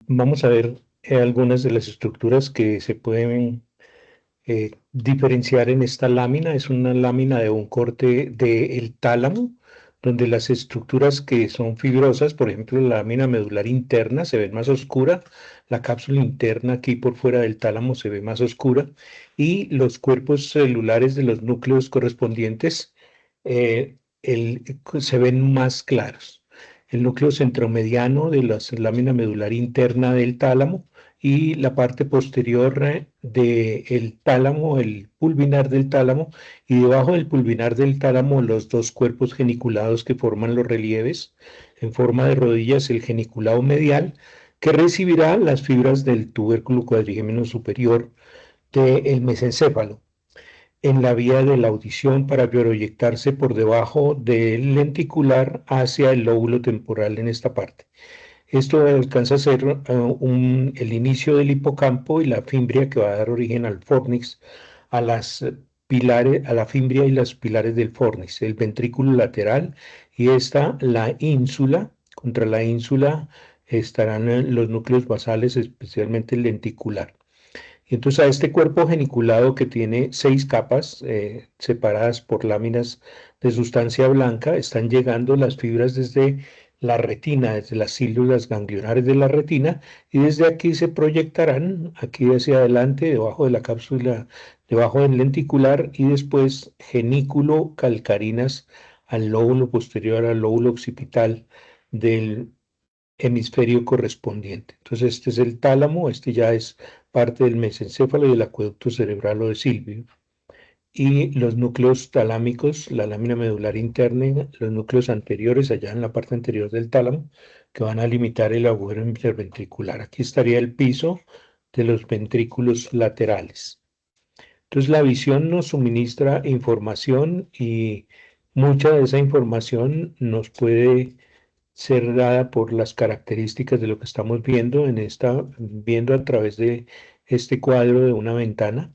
Vamos a ver algunas de las estructuras que se pueden diferenciar en esta lámina. Es una lámina de un corte del tálamo, donde las estructuras que son fibrosas, por ejemplo, la lámina medular interna se ve más oscura, la cápsula interna aquí por fuera del tálamo se ve más oscura, y los cuerpos celulares de los núcleos correspondientes se ven más claros. El núcleo centromediano de la lámina medular interna del tálamo y la parte posterior del tálamo, el pulvinar del tálamo, y debajo del pulvinar del tálamo los dos cuerpos geniculados que forman los relieves en forma de rodillas, el geniculado medial, que recibirá las fibras del tubérculo cuadrigémino superior del mesencéfalo en la vía de la audición para proyectarse por debajo del lenticular hacia el lóbulo temporal en esta parte. Esto alcanza a ser el inicio del hipocampo y la fimbria que va a dar origen al fornix, a las pilares, a la fimbria y los pilares del fornix, el ventrículo lateral y esta, la ínsula. Contra la ínsula estarán los núcleos basales, especialmente el lenticular. Y entonces a este cuerpo geniculado que tiene 6 capas separadas por láminas de sustancia blanca, están llegando las fibras desde la retina, desde las células ganglionares de la retina, y desde aquí se proyectarán, aquí hacia adelante, debajo de la cápsula, debajo del lenticular, y después genículo calcarinas al lóbulo posterior, al lóbulo occipital del hemisferio correspondiente. Entonces, este es el tálamo, este ya es parte del mesencéfalo y el acueducto cerebral o de Silvio. Y los núcleos talámicos, la lámina medular interna, los núcleos anteriores, allá en la parte anterior del tálamo, que van a limitar el agujero interventricular. Aquí estaría el piso de los ventrículos laterales. Entonces, la visión nos suministra información y mucha de esa información nos puede ser dada por las características de lo que estamos viendo a través de este cuadro de una ventana.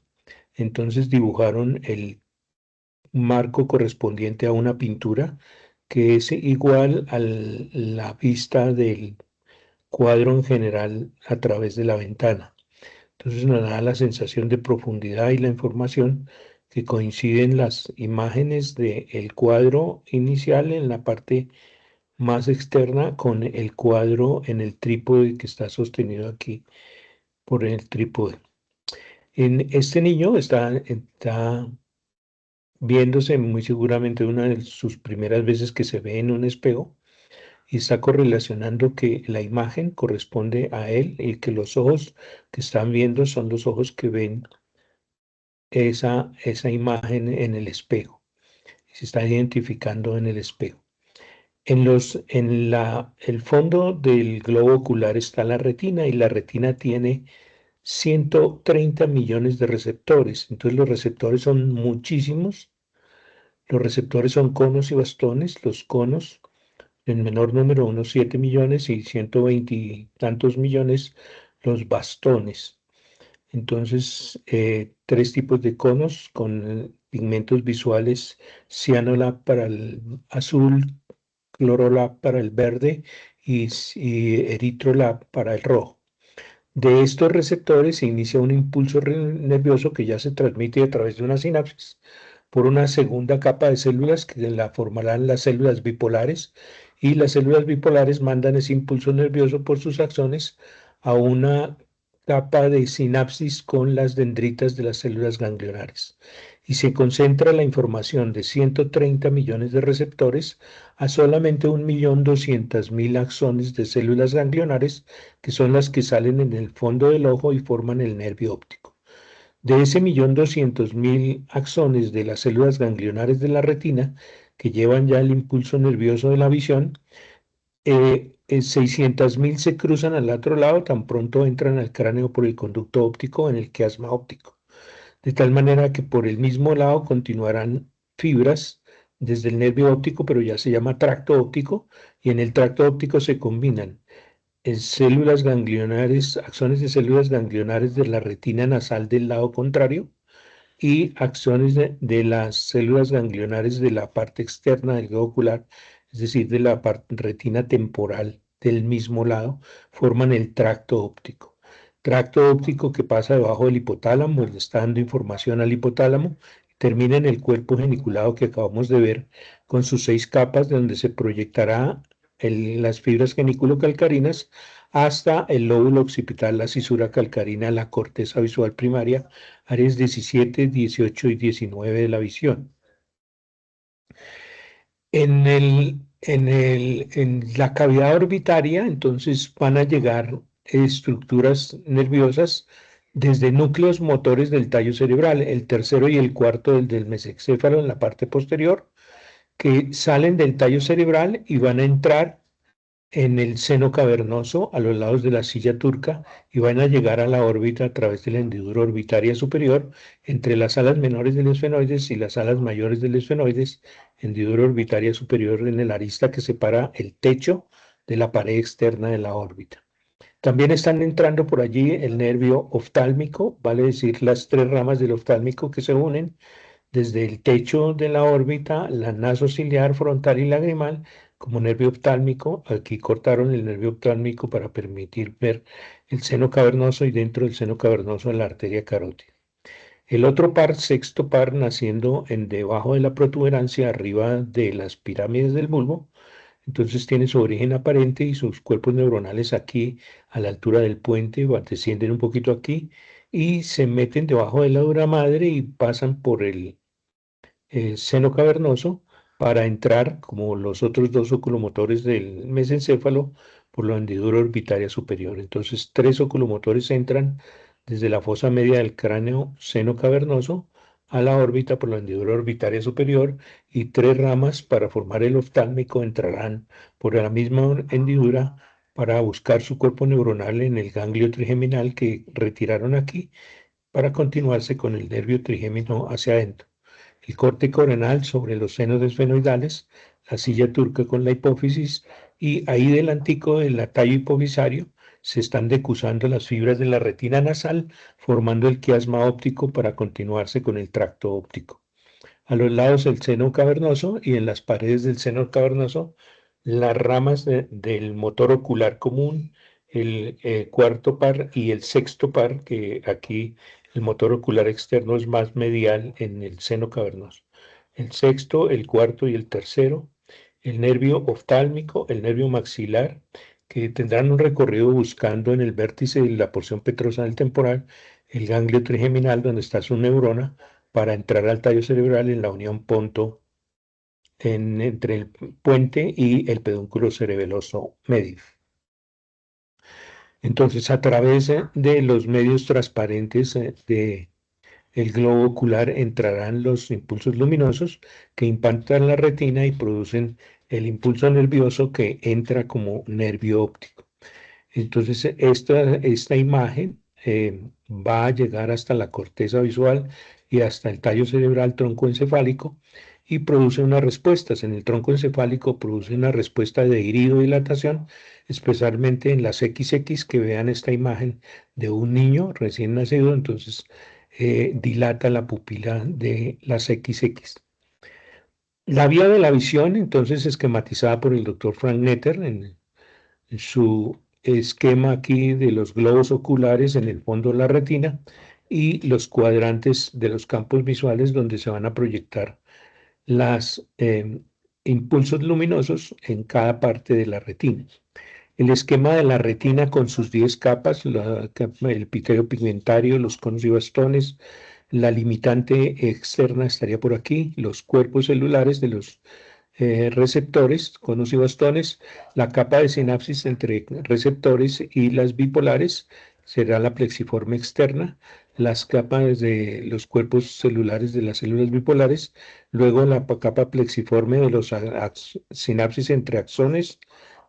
Entonces dibujaron el marco correspondiente a una pintura que es igual a la vista del cuadro en general a través de la ventana. Entonces nos da la sensación de profundidad y la información que coinciden las imágenes del cuadro inicial en la parte más externa con el cuadro en el trípode que está sostenido aquí por el trípode. En este niño está viéndose muy seguramente una de sus primeras veces que se ve en un espejo y está correlacionando que la imagen corresponde a él y que los ojos que están viendo son los ojos que ven esa imagen en el espejo. Se está identificando en el espejo. El fondo del globo ocular está la retina y la retina tiene 130 millones de receptores. Entonces los receptores son muchísimos. Los receptores son conos y bastones. Los conos en menor número, unos 7 millones y 120 y tantos millones los bastones. Entonces, 3 tipos de conos con pigmentos visuales, cianolab para el azul, clorolab para el verde y eritrolab para el rojo. De estos receptores se inicia un impulso nervioso que ya se transmite a través de una sinapsis por una segunda capa de células que la formarán las células bipolares y las células bipolares mandan ese impulso nervioso por sus axones a una capa de sinapsis con las dendritas de las células ganglionares y se concentra la información de 130 millones de receptores a solamente 1.200.000 axones de células ganglionares que son las que salen en el fondo del ojo y forman el nervio óptico. De ese 1.200.000 axones de las células ganglionares de la retina, que llevan ya el impulso nervioso de la visión, 600.000 se cruzan al otro lado tan pronto entran al cráneo por el conducto óptico en el quiasma óptico. De tal manera que por el mismo lado continuarán fibras desde el nervio óptico, pero ya se llama tracto óptico, y en el tracto óptico se combinan células ganglionares, axones de células ganglionares de la retina nasal del lado contrario y axones de las células ganglionares de la parte externa del globo ocular, es decir, de la retina temporal del mismo lado, forman el tracto óptico. Tracto óptico que pasa debajo del hipotálamo, le está dando información al hipotálamo, termina en el cuerpo geniculado que acabamos de ver, con sus 6 capas, de donde se proyectará las fibras geniculocalcarinas hasta el lóbulo occipital, la cisura calcarina, la corteza visual primaria, áreas 17, 18 y 19 de la visión. En la cavidad orbitaria, entonces van a llegar estructuras nerviosas desde núcleos motores del tallo cerebral, el tercero y el cuarto del mesencéfalo en la parte posterior, que salen del tallo cerebral y van a entrar en el seno cavernoso a los lados de la silla turca y van a llegar a la órbita a través de la hendidura orbitaria superior entre las alas menores del esfenoides y las alas mayores del esfenoides, hendidura orbitaria superior en el arista que separa el techo de la pared externa de la órbita. También están entrando por allí el nervio oftálmico, vale decir las 3 ramas del oftálmico que se unen desde el techo de la órbita, la nasociliar, frontal y lagrimal, como nervio oftálmico. Aquí cortaron el nervio oftálmico para permitir ver el seno cavernoso y dentro del seno cavernoso la arteria carótida. El otro par, sexto par, naciendo debajo de la protuberancia, arriba de las pirámides del bulbo, entonces tiene su origen aparente y sus cuerpos neuronales aquí a la altura del puente, descienden un poquito aquí y se meten debajo de la dura madre y pasan por el seno cavernoso para entrar, como los otros 2 oculomotores del mesencéfalo, por la hendidura orbitaria superior. Entonces, 3 oculomotores entran desde la fosa media del cráneo seno cavernoso a la órbita por la hendidura orbitaria superior y 3 ramas para formar el oftálmico entrarán por la misma hendidura para buscar su cuerpo neuronal en el ganglio trigeminal que retiraron aquí para continuarse con el nervio trigémino hacia adentro. El corte coronal sobre los senos esfenoidales, la silla turca con la hipófisis y ahí delantico del tallo hipofisario se están decusando las fibras de la retina nasal formando el quiasma óptico para continuarse con el tracto óptico. A los lados el seno cavernoso y en las paredes del seno cavernoso las ramas del motor ocular común, el cuarto par y el sexto par, que aquí el motor ocular externo es más medial en el seno cavernoso. El sexto, el cuarto y el tercero, el nervio oftálmico, el nervio maxilar, que tendrán un recorrido buscando en el vértice de la porción petrosal temporal el ganglio trigeminal donde está su neurona para entrar al tallo cerebral en la unión ponto entre el puente y el pedúnculo cerebeloso medio. Entonces, a través de los medios transparentes de el globo ocular entrarán los impulsos luminosos que impactan la retina y producen el impulso nervioso que entra como nervio óptico. Entonces, esta imagen va a llegar hasta la corteza visual y hasta el tallo cerebral troncoencefálico y produce unas respuestas. En el tronco encefálico produce una respuesta de iridodilatación, especialmente en las XX, que vean esta imagen de un niño recién nacido, entonces dilata la pupila de las XX. La vía de la visión, entonces, esquematizada por el doctor Frank Netter en su esquema aquí de los globos oculares en el fondo de la retina y los cuadrantes de los campos visuales donde se van a proyectar los impulsos luminosos en cada parte de la retina. El esquema de la retina con sus 10 capas, el epitelio pigmentario, los conos y bastones, la limitante externa estaría por aquí, los cuerpos celulares de los receptores, conos y bastones, la capa de sinapsis entre receptores y las bipolares será la plexiforme externa, las capas de los cuerpos celulares de las células bipolares, luego la capa plexiforme de los sinapsis entre axones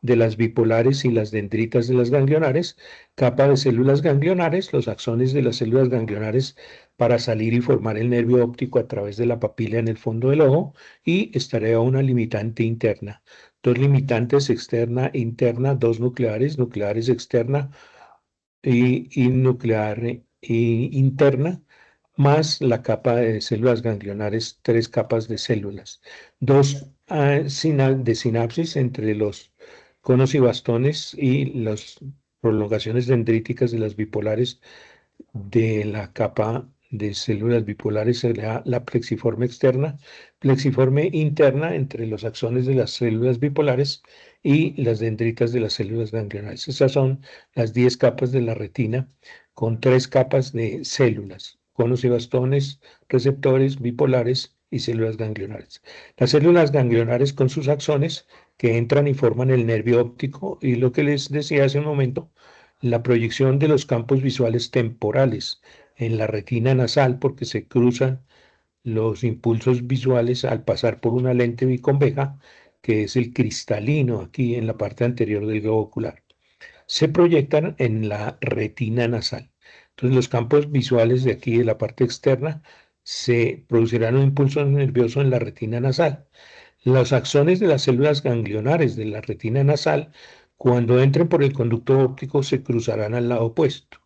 de las bipolares y las dendritas de las ganglionares, capa de células ganglionares, los axones de las células ganglionares para salir y formar el nervio óptico a través de la papila en el fondo del ojo y estaría una limitante interna. 2 limitantes externa e interna, 2 nucleares, nucleares externa y nuclear interna, más la capa de células ganglionares, 3 capas de células. 2 de sinapsis entre los conos y bastones y las prolongaciones dendríticas de las bipolares de la capa de células bipolares será la plexiforme externa, plexiforme interna entre los axones de las células bipolares y las dendritas de las células ganglionares. Esas son las 10 capas de la retina con 3 capas de células, conos y bastones, receptores bipolares y células ganglionares. Las células ganglionares con sus axones que entran y forman el nervio óptico y lo que les decía hace un momento, la proyección de los campos visuales temporales en la retina nasal porque se cruzan los impulsos visuales al pasar por una lente biconveja que es el cristalino aquí en la parte anterior del globo ocular. Se proyectan en la retina nasal. Entonces los campos visuales de aquí de la parte externa se producirán un impulso nervioso en la retina nasal. Los axones de las células ganglionares de la retina nasal, cuando entren por el conducto óptico, se cruzarán al lado opuesto.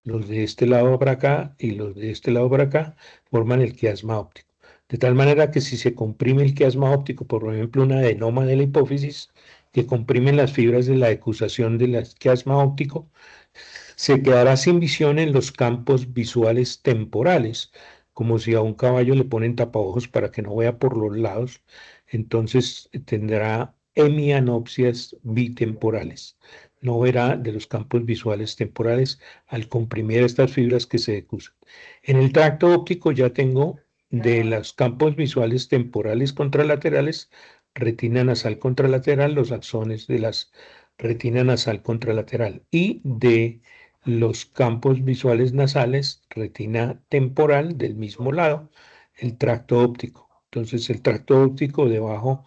Los de este lado para acá y los de este lado para acá forman el quiasma óptico. De tal manera que si se comprime el quiasma óptico, por ejemplo, un adenoma de la hipófisis, que comprimen las fibras de la decusación del quiasma óptico, se quedará sin visión en los campos visuales temporales, como si a un caballo le ponen tapaojos para que no vea por los lados, entonces tendrá hemianopsias bitemporales. No verá de los campos visuales temporales al comprimir estas fibras que se decusan. En el tracto óptico ya tengo de los campos visuales temporales contralaterales, retina nasal contralateral, los axones de las retina nasal contralateral y de los campos visuales nasales, retina temporal del mismo lado, el tracto óptico. Entonces el tracto óptico debajo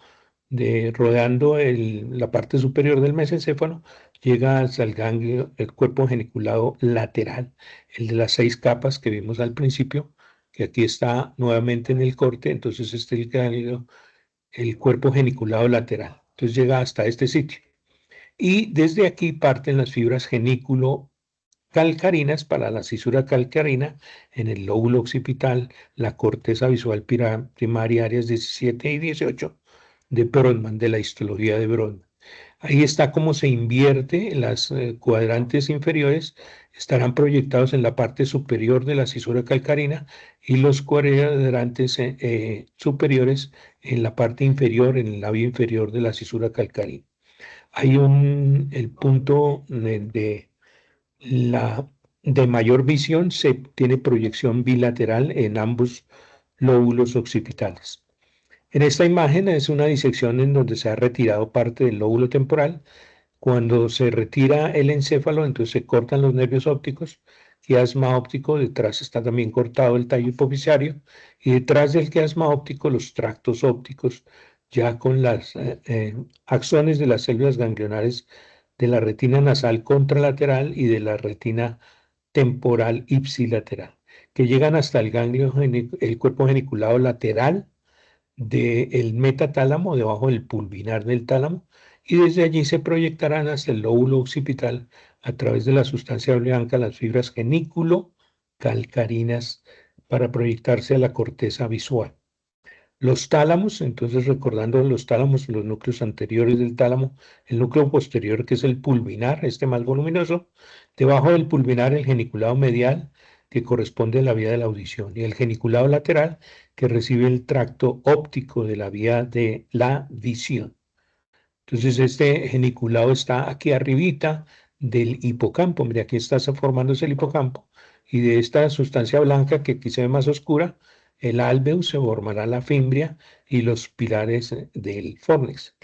rodeando la parte superior del mesencéfalo, llega hasta el ganglio, el cuerpo geniculado lateral, el de las 6 capas que vimos al principio, que aquí está nuevamente en el corte, entonces este es el ganglio, el cuerpo geniculado lateral. Entonces llega hasta este sitio. Y desde aquí parten las fibras genículo calcarinas para la cisura calcarina en el lóbulo occipital, la corteza visual primaria, áreas 17 y 18 de Brodmann, de la histología de Brodmann. Ahí está cómo se invierte, las cuadrantes inferiores estarán proyectados en la parte superior de la cisura calcarina y los cuadrantes superiores en la parte inferior, en el labio inferior de la cisura calcarina. Hay el punto la de mayor visión se tiene proyección bilateral en ambos lóbulos occipitales. En esta imagen es una disección en donde se ha retirado parte del lóbulo temporal. Cuando se retira el encéfalo, entonces se cortan los nervios ópticos, quiasma óptico, detrás está también cortado el tallo hipoficiario y detrás del quiasma óptico los tractos ópticos, ya con las axones de las células ganglionares de la retina nasal contralateral y de la retina temporal ipsilateral, que llegan hasta el ganglio, el cuerpo geniculado lateral del metatálamo, debajo del pulvinar del tálamo, y desde allí se proyectarán hasta el lóbulo occipital a través de la sustancia blanca, las fibras genículo calcarinas, para proyectarse a la corteza visual. Los tálamos, entonces recordando los tálamos, los núcleos anteriores del tálamo, el núcleo posterior que es el pulvinar, este más voluminoso, debajo del pulvinar el geniculado medial que corresponde a la vía de la audición y el geniculado lateral que recibe el tracto óptico de la vía de la visión. Entonces este geniculado está aquí arribita del hipocampo, mira aquí está formándose el hipocampo y de esta sustancia blanca que aquí se ve más oscura, el alveus se formará la fimbria y los pilares del fornix.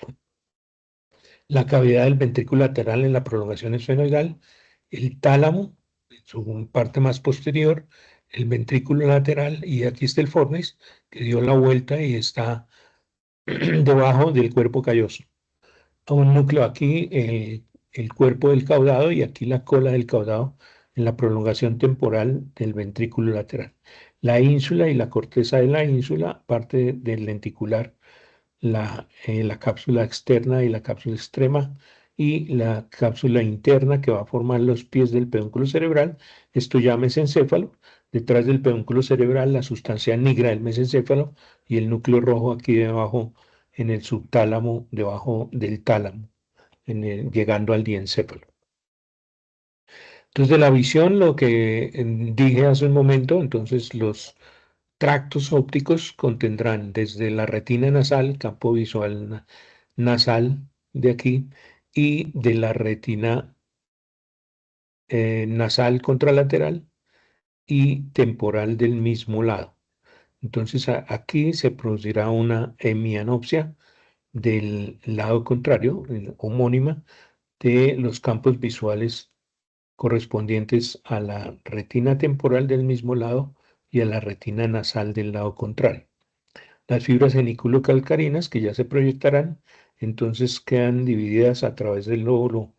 La cavidad del ventrículo lateral en la prolongación esfenoidal, el tálamo en su parte más posterior, el ventrículo lateral y aquí está el fornix que dio la vuelta y está debajo del cuerpo calloso. A un núcleo aquí, el cuerpo del caudado y aquí la cola del caudado en la prolongación temporal del ventrículo lateral. La ínsula y la corteza de la ínsula, parte del lenticular, la cápsula externa y la cápsula extrema y la cápsula interna que va a formar los pies del pedúnculo cerebral. Esto ya mesencéfalo. Detrás del pedúnculo cerebral, la sustancia negra del mesencéfalo y el núcleo rojo aquí debajo en el subtálamo, debajo del tálamo. llegando al diencéfalo. Entonces, de la visión, lo que dije hace un momento, entonces los tractos ópticos contendrán desde la retina nasal, campo visual nasal de aquí, y de la retina nasal contralateral y temporal del mismo lado. Entonces, aquí se producirá una hemianopsia del lado contrario, homónima, de los campos visuales correspondientes a la retina temporal del mismo lado y a la retina nasal del lado contrario. Las fibras geniculocalcarinas que ya se proyectarán, entonces quedan divididas a través del lóbulo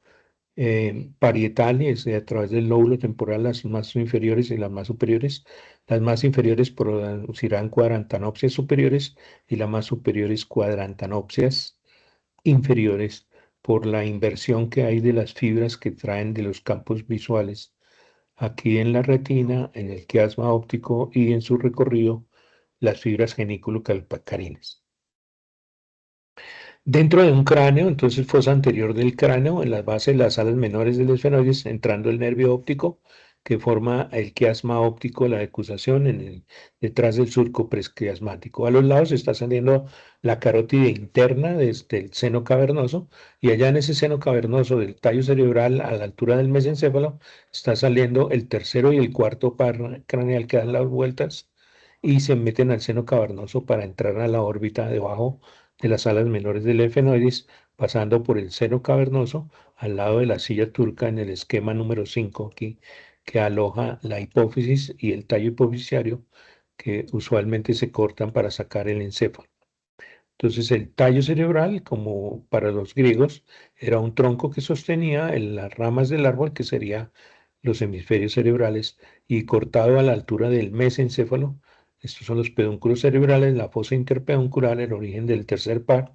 parietal, y es a través del lóbulo temporal, las más inferiores y las más superiores. Las más inferiores producirán cuadrantanopsias superiores y las más superiores cuadrantanopsias inferiores por la inversión que hay de las fibras que traen de los campos visuales aquí en la retina, en el quiasma óptico y en su recorrido las fibras geniculocalcarinas. Dentro de un cráneo, entonces fosa anterior del cráneo, en la base de las alas menores del esfenoides, entrando el nervio óptico que forma el quiasma óptico, la decusación detrás del surco presquiasmático. A los lados está saliendo la carótida interna desde el seno cavernoso, y allá en ese seno cavernoso del tallo cerebral, a la altura del mesencéfalo, está saliendo el tercero y el cuarto par craneal que dan las vueltas y se meten al seno cavernoso para entrar a la órbita debajo de las alas menores del efenoides, pasando por el seno cavernoso al lado de la silla turca en el esquema número 5 aquí, que aloja la hipófisis y el tallo hipofisiario, que usualmente se cortan para sacar el encéfalo. Entonces el tallo cerebral, como para los griegos, era un tronco que sostenía en las ramas del árbol, que serían los hemisferios cerebrales, y cortado a la altura del mesencéfalo. Estos son los pedúnculos cerebrales, la fosa interpeduncular, el origen del tercer par,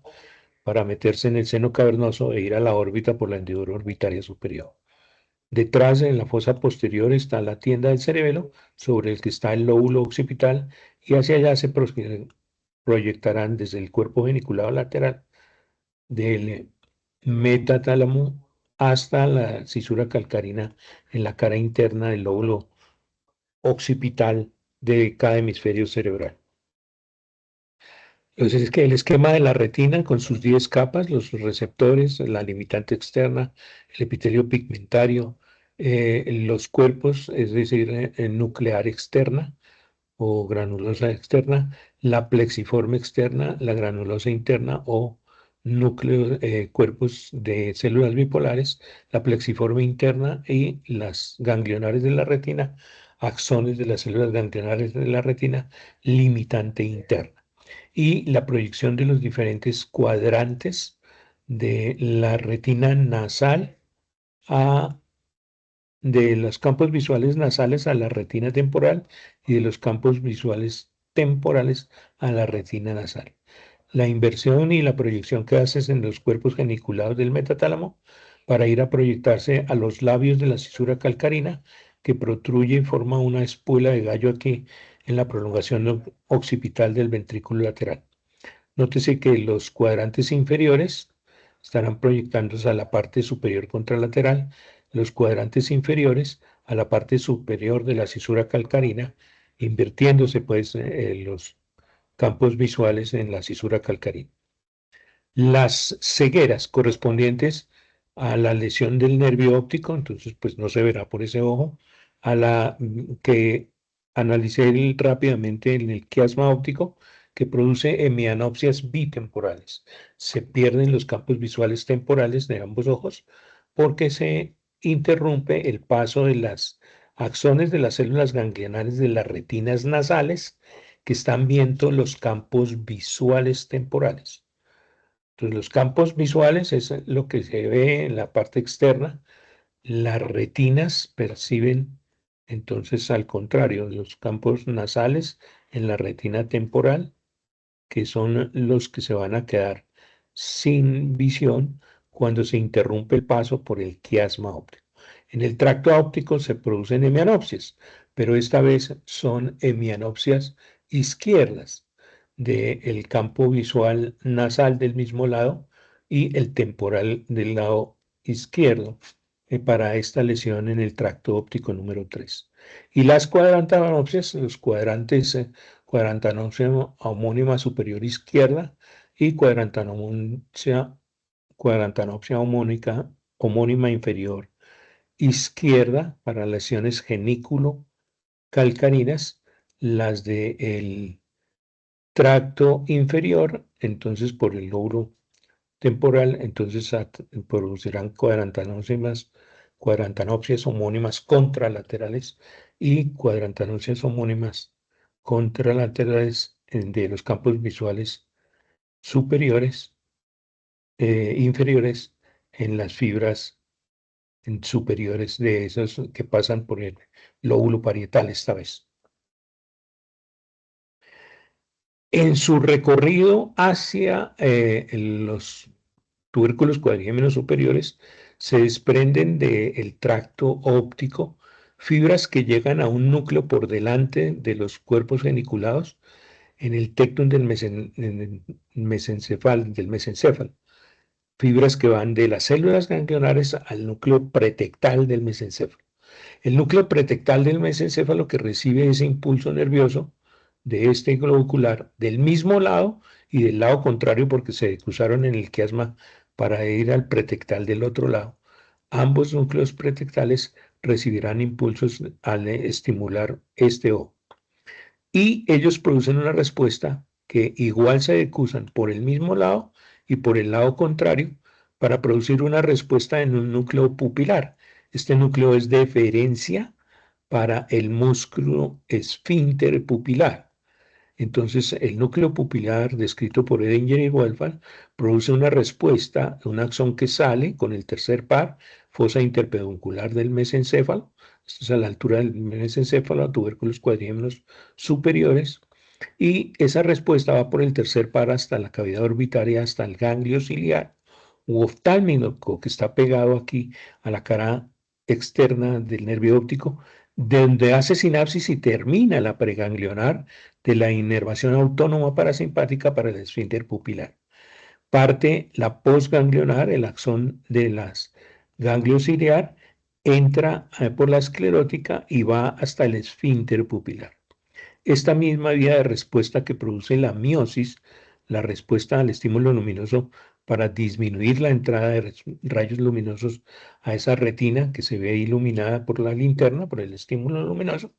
para meterse en el seno cavernoso e ir a la órbita por la hendidura orbitaria superior. Detrás, en la fosa posterior, está la tienda del cerebelo, sobre el que está el lóbulo occipital, y hacia allá se proyectarán desde el cuerpo geniculado lateral del metatálamo hasta la cisura calcarina en la cara interna del lóbulo occipital de cada hemisferio cerebral. Entonces, es que el esquema de la retina con sus 10 capas, los receptores, la limitante externa, el epitelio pigmentario, los cuerpos, es decir, nuclear externa o granulosa externa, la plexiforme externa, la granulosa interna o núcleos, cuerpos de células bipolares, la plexiforme interna y las ganglionares de la retina, axones de las células ganglionares de la retina, limitante interna. Y la proyección de los diferentes cuadrantes de la retina nasal de los campos visuales nasales a la retina temporal y de los campos visuales temporales a la retina nasal. La inversión y la proyección que haces en los cuerpos geniculados del metatálamo para ir a proyectarse a los labios de la cisura calcarina, que protruye y forma una espuela de gallo aquí en la prolongación occipital del ventrículo lateral. Nótese que los cuadrantes inferiores estarán proyectándose a la parte superior contralateral, los cuadrantes inferiores a la parte superior de la cisura calcarina, invirtiéndose pues los campos visuales en la cisura calcarina. Las cegueras correspondientes a la lesión del nervio óptico, entonces pues no se verá por ese ojo, a la que analicé rápidamente en el quiasma óptico, que produce hemianopsias bitemporales. Se pierden los campos visuales temporales de ambos ojos porque se interrumpe el paso de las axones de las células ganglionares de las retinas nasales, que están viendo los campos visuales temporales. Entonces, los campos visuales es lo que se ve en la parte externa. Las retinas perciben, entonces, al contrario, los campos nasales en la retina temporal, que son los que se van a quedar sin visión cuando se interrumpe el paso por el quiasma óptico. En el tracto óptico se producen hemianopsias, pero esta vez son hemianopsias izquierdas del campo visual nasal del mismo lado, y el temporal del lado izquierdo para esta lesión en el tracto óptico número 3. Y las cuadrantanopsias, los cuadrantes, cuadrantanopsia homónima superior izquierda y cuadrantanopsia homónima inferior izquierda para lesiones genículo calcarinas, las del tracto inferior, entonces por el lóbulo temporal, entonces producirán cuadrantanopsias homónimas contralaterales y cuadrantanopsias homónimas contralaterales de los campos visuales superiores, inferiores, en las fibras superiores de esos que pasan por el lóbulo parietal esta vez. En su recorrido hacia los tubérculos cuadrigémenos superiores, se desprenden del tracto óptico fibras que llegan a un núcleo por delante de los cuerpos geniculados en el tectum del mesencéfalo. Fibras que van de las células ganglionares al núcleo pretectal del mesencéfalo. El núcleo pretectal del mesencéfalo que recibe ese impulso nervioso de este globo ocular del mismo lado y del lado contrario porque se cruzaron en el quiasma para ir al pretectal del otro lado. Ambos núcleos pretectales recibirán impulsos al estimular este ojo. Y ellos producen una respuesta que igual se acusan por el mismo lado y por el lado contrario para producir una respuesta en un núcleo pupilar. Este núcleo es deferencia para el músculo esfínter pupilar. Entonces, el núcleo pupilar descrito por Edinger y Wolfram produce una respuesta, un axón que sale con el tercer par, fosa interpeduncular del mesencéfalo, esto es a la altura del mesencéfalo, tubérculos cuadrigémenos superiores, y esa respuesta va por el tercer par hasta la cavidad orbitaria, hasta el ganglio ciliar u oftálmico, que está pegado aquí a la cara externa del nervio óptico, donde hace sinapsis y termina la preganglionar de la inervación autónoma parasimpática para el esfínter pupilar. Parte la postganglionar, el axón de las ganglio ciliar, entra por la esclerótica y va hasta el esfínter pupilar. Esta misma vía de respuesta que produce la miosis, la respuesta al estímulo luminoso para disminuir la entrada de rayos luminosos a esa retina que se ve iluminada por la linterna, por el estímulo luminoso,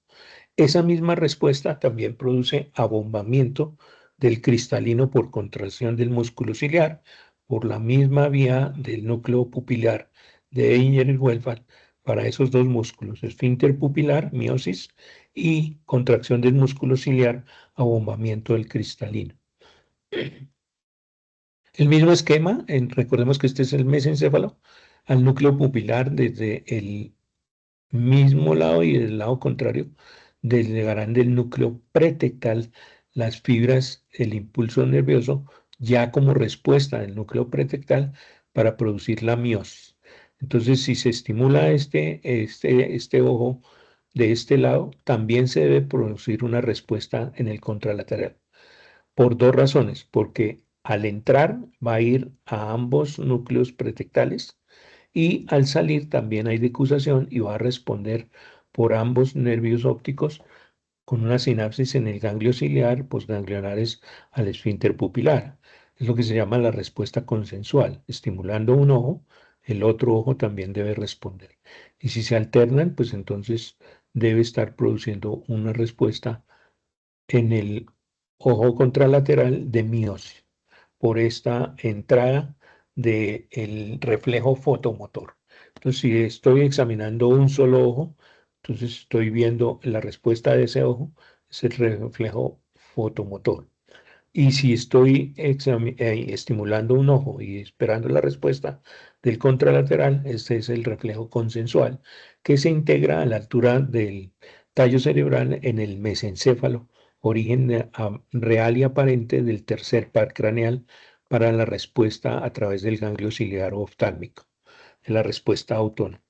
esa misma respuesta también produce abombamiento del cristalino por contracción del músculo ciliar, por la misma vía del núcleo pupilar de Edinger y Wolfram para esos dos músculos, esfínter pupilar, miosis, y contracción del músculo ciliar, abombamiento del cristalino. El mismo esquema, recordemos que este es el mesencéfalo, al núcleo pupilar desde el mismo lado y del lado contrario llegarán del núcleo pretectal las fibras, el impulso nervioso, ya como respuesta del núcleo pretectal para producir la miosis. Entonces, si se estimula este ojo de este lado, también se debe producir una respuesta en el contralateral. Por dos razones, porque al entrar va a ir a ambos núcleos pretectales y al salir también hay decusación y va a responder por ambos nervios ópticos con una sinapsis en el ganglio ciliar, postganglionares al esfínter pupilar. Es lo que se llama la respuesta consensual. Estimulando un ojo, el otro ojo también debe responder. Y si se alternan, pues entonces debe estar produciendo una respuesta en el ojo contralateral de miosis por esta entrada del reflejo fotomotor. Entonces, si estoy examinando un solo ojo, entonces estoy viendo la respuesta de ese ojo, es el reflejo fotomotor. Y si estoy estimulando un ojo y esperando la respuesta del contralateral, este es el reflejo consensual, que se integra a la altura del tallo cerebral en el mesencéfalo, origen real y aparente del tercer par craneal para la respuesta a través del ganglio ciliar o oftálmico, la respuesta autónoma.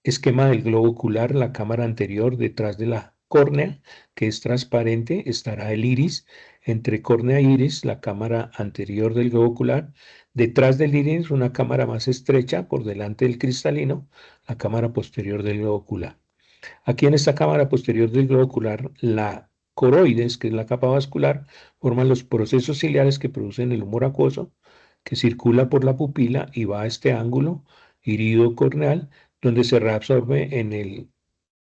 Esquema del globo ocular, la cámara anterior detrás de la córnea, que es transparente, estará el iris. Entre córnea e iris, la cámara anterior del globo ocular, Detrás del iris, una cámara más estrecha por delante del cristalino, la cámara posterior del globo ocular. Aquí en esta cámara posterior del globo ocular, la coroides, que es la capa vascular, forman los procesos ciliares que producen el humor acuoso, que circula por la pupila y va a este ángulo irido-corneal, donde se reabsorbe en el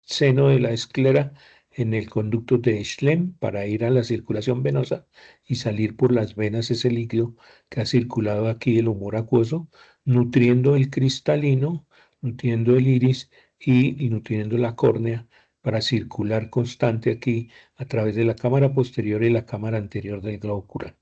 seno de la esclera en el conducto de Schlemm para ir a la circulación venosa y salir por las venas ese líquido que ha circulado aquí el humor acuoso, nutriendo el cristalino, nutriendo el iris y nutriendo la córnea para circular constante aquí a través de la cámara posterior y la cámara anterior del globo ocular.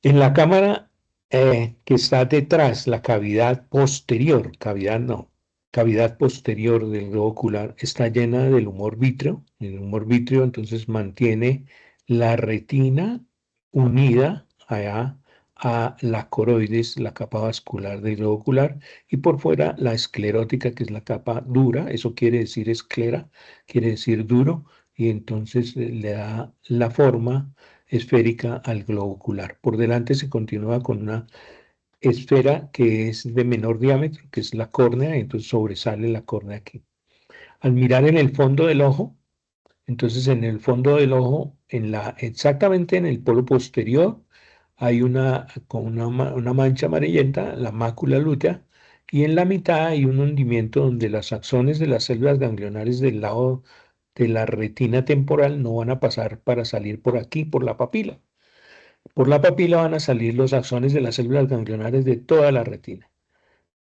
En la cámara que está detrás, la cavidad posterior, cavidad no, cavidad posterior del globo ocular está llena del humor vítreo. El humor vítreo entonces mantiene la retina unida allá a la coroides, la capa vascular del globo ocular, y por fuera la esclerótica, que es la capa dura, eso quiere decir esclera, quiere decir duro, y entonces le da la forma esférica al globo ocular. Por delante se continúa con una esfera que es de menor diámetro, que es la córnea, y entonces sobresale la córnea aquí. Al mirar en el fondo del ojo, entonces en el fondo del ojo, exactamente en el polo posterior, hay una mancha amarillenta, la mácula lútea, y en la mitad hay un hundimiento donde las axones de las células ganglionares del lado de la retina temporal no van a pasar para salir por aquí, por la papila. Por la papila van a salir los axones de las células ganglionares de toda la retina.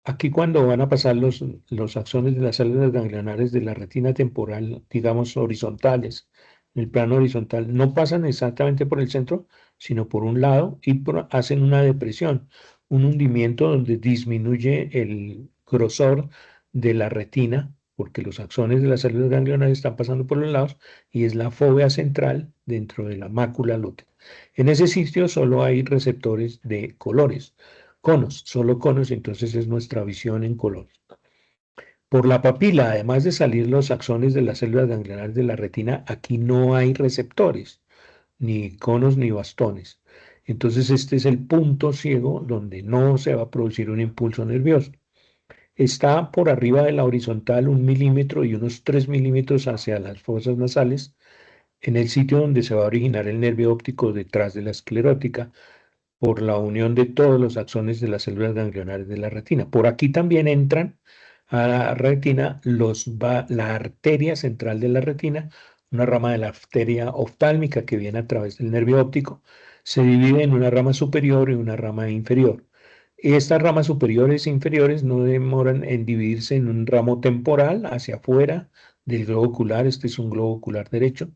Aquí cuando van a pasar los axones de las células ganglionares de la retina temporal, digamos horizontales, en el plano horizontal, no pasan exactamente por el centro, sino por un lado y hacen una depresión, un hundimiento donde disminuye el grosor de la retina, porque los axones de las células ganglionares están pasando por los lados y es la fóvea central dentro de la mácula lútea. En ese sitio solo hay receptores de colores conos, solo conos, entonces es nuestra visión en color. Por la papila, además de salir los axones de las células ganglionares de la retina, aquí no hay receptores, ni conos ni bastones. Entonces este es el punto ciego donde no se va a producir un impulso nervioso. Está por arriba de la horizontal 1 milímetro y unos 3 milímetros hacia las fosas nasales, en el sitio donde se va a originar el nervio óptico detrás de la esclerótica, por la unión de todos los axones de las células ganglionares de la retina. Por aquí también entran a la retina la arteria central de la retina, una rama de la arteria oftálmica que viene a través del nervio óptico, se divide en una rama superior y una rama inferior. Estas ramas superiores e inferiores no demoran en dividirse en un ramo temporal hacia afuera del globo ocular. Este es un globo ocular derecho,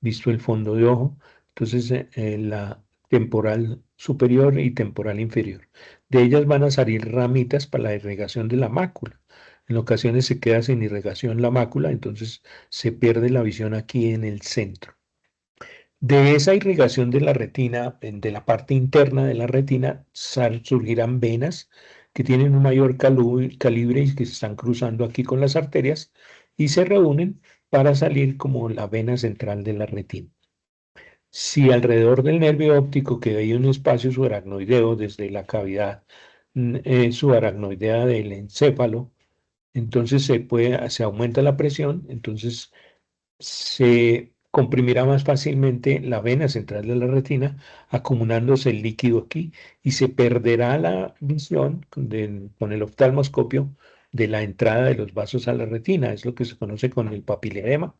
visto el fondo de ojo. Entonces, la temporal superior y temporal inferior. De ellas van a salir ramitas para la irrigación de la mácula. En ocasiones se queda sin irrigación la mácula, entonces se pierde la visión aquí en el centro. De esa irrigación de la retina, de la parte interna de la retina, surgirán venas que tienen un mayor calibre y que se están cruzando aquí con las arterias y se reúnen para salir como la vena central de la retina. Si alrededor del nervio óptico queda ahí un espacio subaracnoideo desde la cavidad subaracnoidea del encéfalo, entonces se aumenta la presión, entonces se comprimirá más fácilmente la vena central de la retina, acumulándose el líquido aquí y se perderá la visión con el oftalmoscopio de la entrada de los vasos a la retina. Es lo que se conoce con el papiledema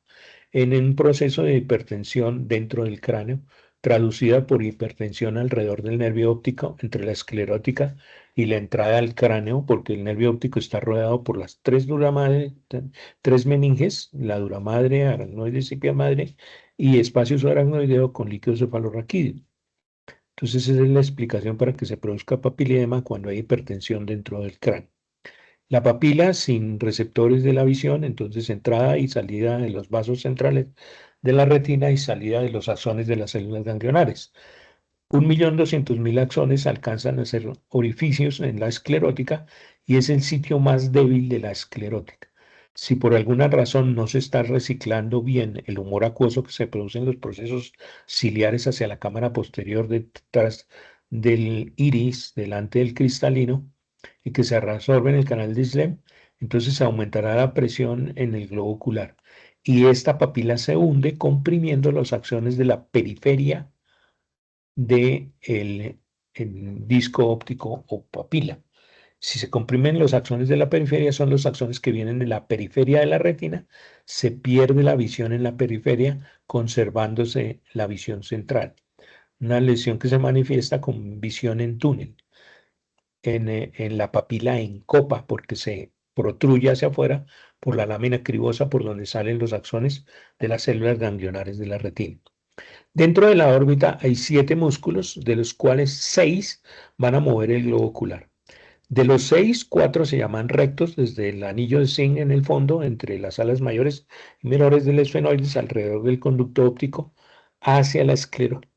en un proceso de hipertensión dentro del cráneo, traducida por hipertensión alrededor del nervio óptico entre la esclerótica y la entrada al cráneo, porque el nervio óptico está rodeado por las tres meninges, la dura madre, aracnoides y pia madre, y espacio subaracnoideo con líquido cefalorraquídeo. Entonces esa es la explicación para que se produzca papilema cuando hay hipertensión dentro del cráneo. La papila sin receptores de la visión, entonces entrada y salida de los vasos centrales de la retina y salida de los axones de las células ganglionares. 1.200.000 axones alcanzan a ser orificios en la esclerótica y es el sitio más débil de la esclerótica. Si por alguna razón no se está reciclando bien el humor acuoso que se produce en los procesos ciliares hacia la cámara posterior detrás del iris delante del cristalino y que se reabsorbe en el canal de Slem, entonces aumentará la presión en el globo ocular. Y esta papila se hunde comprimiendo las acciones de la periferia del disco óptico o papila. Si se comprimen los axones de la periferia, son los axones que vienen de la periferia de la retina, se pierde la visión en la periferia, conservándose la visión central. Una lesión que se manifiesta con visión en túnel, en la papila en copa, porque se protruye hacia afuera por la lámina cribosa por donde salen los axones de las células ganglionares de la retina. Dentro de la órbita hay 7 músculos, de los cuales 6 van a mover el globo ocular. De los 6, 4 se llaman rectos, desde el anillo de zinc en el fondo, entre las alas mayores y menores del esfenoides, alrededor del conducto óptico, hacia la esclerótica.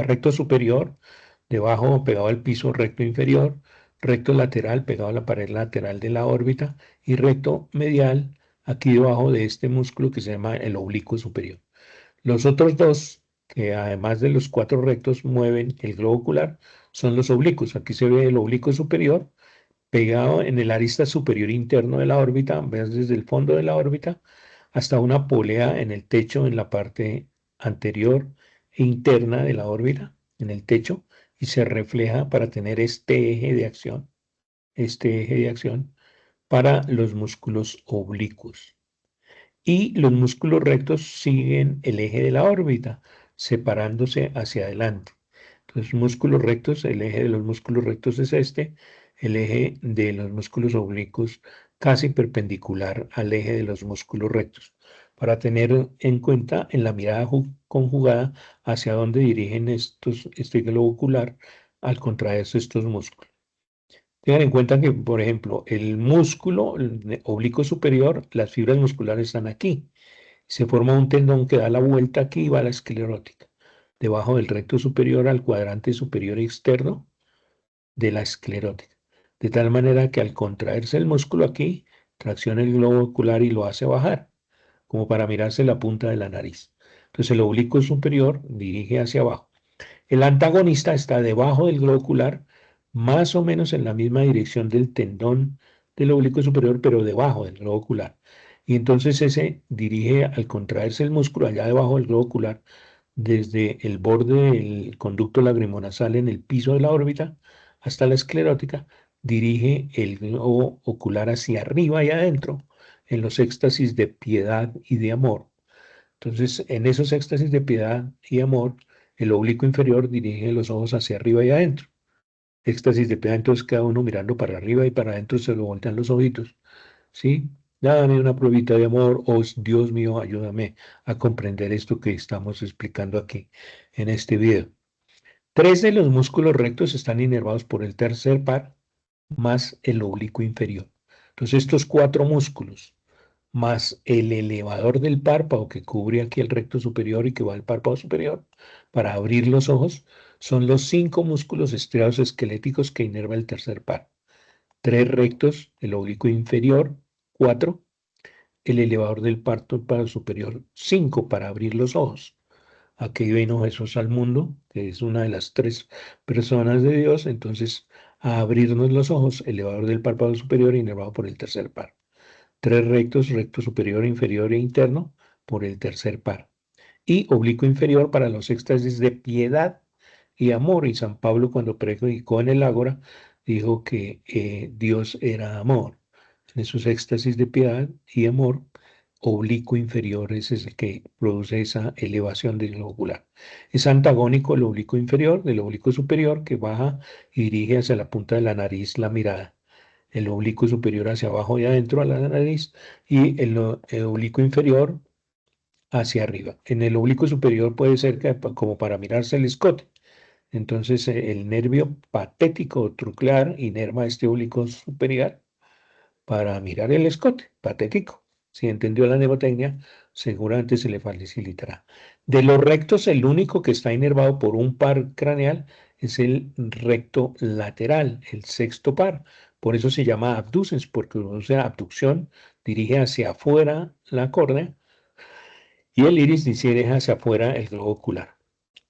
Recto superior, debajo pegado al piso, recto inferior, recto lateral pegado a la pared lateral de la órbita y recto medial, aquí debajo de este músculo que se llama el oblicuo superior. Los otros dos, que además de los 4 rectos mueven el globo ocular, son los oblicuos. Aquí se ve el oblicuo superior pegado en el arista superior interno de la órbita, ves desde el fondo de la órbita hasta una polea en el techo, en la parte anterior e interna de la órbita, en el techo, y se refleja para tener este eje de acción para los músculos oblicuos. Y los músculos rectos siguen el eje de la órbita, separándose hacia adelante. Entonces, músculos rectos, el eje de los músculos rectos es este, el eje de los músculos oblicuos casi perpendicular al eje de los músculos rectos, para tener en cuenta en la mirada conjugada hacia dónde dirigen este globo ocular al contraerse estos músculos. Tengan en cuenta que, por ejemplo, el músculo oblicuo superior, las fibras musculares están aquí. Se forma un tendón que da la vuelta aquí y va a la esclerótica, debajo del recto superior al cuadrante superior externo de la esclerótica. De tal manera que al contraerse el músculo aquí, tracciona el globo ocular y lo hace bajar, como para mirarse la punta de la nariz. Entonces el oblicuo superior dirige hacia abajo. El antagonista está debajo del globo ocular, más o menos en la misma dirección del tendón del oblicuo superior, pero debajo del globo ocular. Y entonces ese dirige, al contraerse el músculo allá debajo del globo ocular, desde el borde del conducto lacrimonasal en el piso de la órbita hasta la esclerótica, dirige el globo ocular hacia arriba y adentro, en los éxtasis de piedad y de amor. Entonces, en esos éxtasis de piedad y amor, el oblicuo inferior dirige los ojos hacia arriba y adentro. Éxtasis de piedad, entonces cada uno mirando para arriba y para adentro se lo voltean los ojitos. ¿Sí? Dame una pruebita de amor, oh Dios mío, ayúdame a comprender esto que estamos explicando aquí en este video. 3 de los músculos rectos están inervados por el tercer par más el oblicuo inferior. Entonces, estos 4 músculos más el elevador del párpado que cubre aquí el recto superior y que va al párpado superior para abrir los ojos, son los 5 músculos estriados esqueléticos que inerva el tercer par. 3 rectos, el oblicuo inferior, 4, el elevador del párpado superior, 5 para abrir los ojos. Aquí vino Jesús al mundo, que es una de las 3 personas de Dios, entonces a abrirnos los ojos, elevador del párpado superior inervado por el tercer par. 3 rectos, recto superior, inferior e interno, por el tercer par. Y oblicuo inferior para los éxtasis de piedad y amor. Y San Pablo, cuando predicó en el Ágora, dijo que Dios era amor. En esos éxtasis de piedad y amor, oblicuo inferior es el que produce esa elevación del globo ocular. Es antagónico el oblicuo inferior del oblicuo superior, que baja y dirige hacia la punta de la nariz la mirada. El oblicuo superior hacia abajo y adentro a la nariz y el oblicuo inferior hacia arriba. En el oblicuo superior puede ser como para mirarse el escote. Entonces el nervio patético o truclear inerva este oblicuo superior para mirar el escote, patético. Si entendió la mnemotecnia, seguramente se le facilitará. De los rectos, el único que está inervado por un par craneal es el recto lateral, el sexto par. Por eso se llama abducens, porque produce abducción, dirige hacia afuera la córnea y el iris dirige hacia afuera el globo ocular.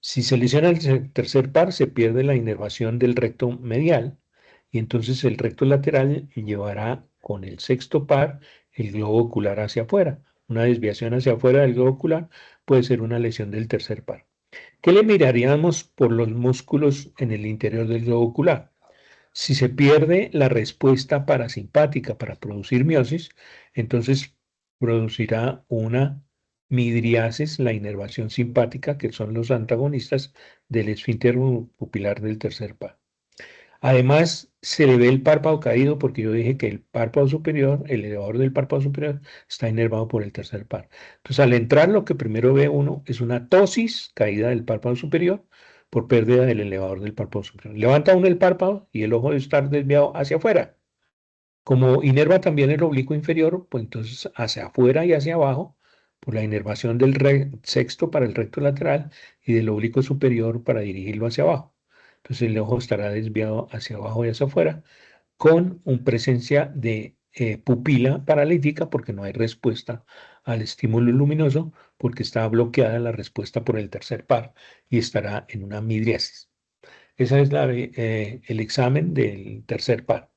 Si se lesiona el tercer par, se pierde la inervación del recto medial y entonces el recto lateral llevará con el sexto par el globo ocular hacia afuera. Una desviación hacia afuera del globo ocular puede ser una lesión del tercer par. ¿Qué le miraríamos por los músculos en el interior del globo ocular? Si se pierde la respuesta parasimpática para producir miosis, entonces producirá una midriasis, la inervación simpática, que son los antagonistas del esfínter pupilar del tercer par. Además, se le ve el párpado caído porque yo dije que el párpado superior, el elevador del párpado superior, está inervado por el tercer par. Entonces, al entrar, lo que primero ve uno es una ptosis, caída del párpado superior, por pérdida del elevador del párpado superior. Levanta uno el párpado y el ojo debe estar desviado hacia afuera. Como inerva también el oblicuo inferior, pues entonces hacia afuera y hacia abajo, por la inervación del sexto para el recto lateral y del oblicuo superior para dirigirlo hacia abajo. Entonces el ojo estará desviado hacia abajo y hacia afuera, con una presencia de pupila paralítica, porque no hay respuesta al estímulo luminoso, porque está bloqueada la respuesta por el tercer par y estará en una midriasis. Ese es el examen del tercer par.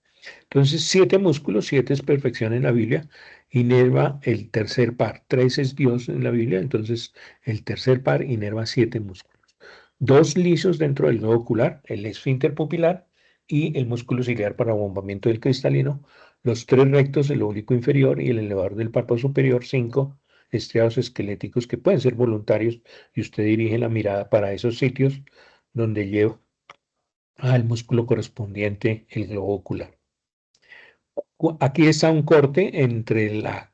Entonces, 7 músculos, 7 es perfección en la Biblia, inerva el tercer par. 3 es Dios en la Biblia, entonces el tercer par inerva 7 músculos. 2 lisos dentro del globo ocular, el esfínter pupilar y el músculo ciliar para bombamiento del cristalino. Los 3 rectos, el oblicuo inferior y el elevador del párpado superior. 5 estriados esqueléticos que pueden ser voluntarios y usted dirige la mirada para esos sitios donde lleva al músculo correspondiente el globo ocular. Aquí está un corte entre la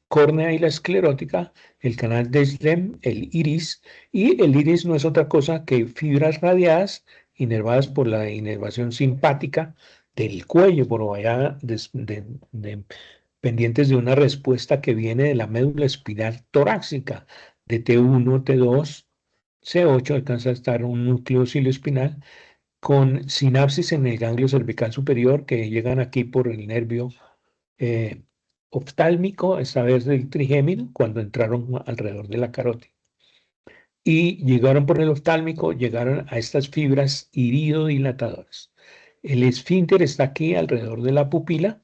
córnea y la esclerótica, el canal de Schlemm, el iris, y el iris no es otra cosa que fibras radiadas inervadas por la inervación simpática del cuello, por allá pendientes de una respuesta que viene de la médula espinal torácica, de T1, T2, C8, alcanza a estar un núcleo espinal con sinapsis en el ganglio cervical superior que llegan aquí por el nervio eh, oftálmico, esta vez del trigémino, cuando entraron alrededor de la carótida. Y llegaron por el oftálmico, llegaron a estas fibras iridodilatadoras. El esfínter está aquí alrededor de la pupila,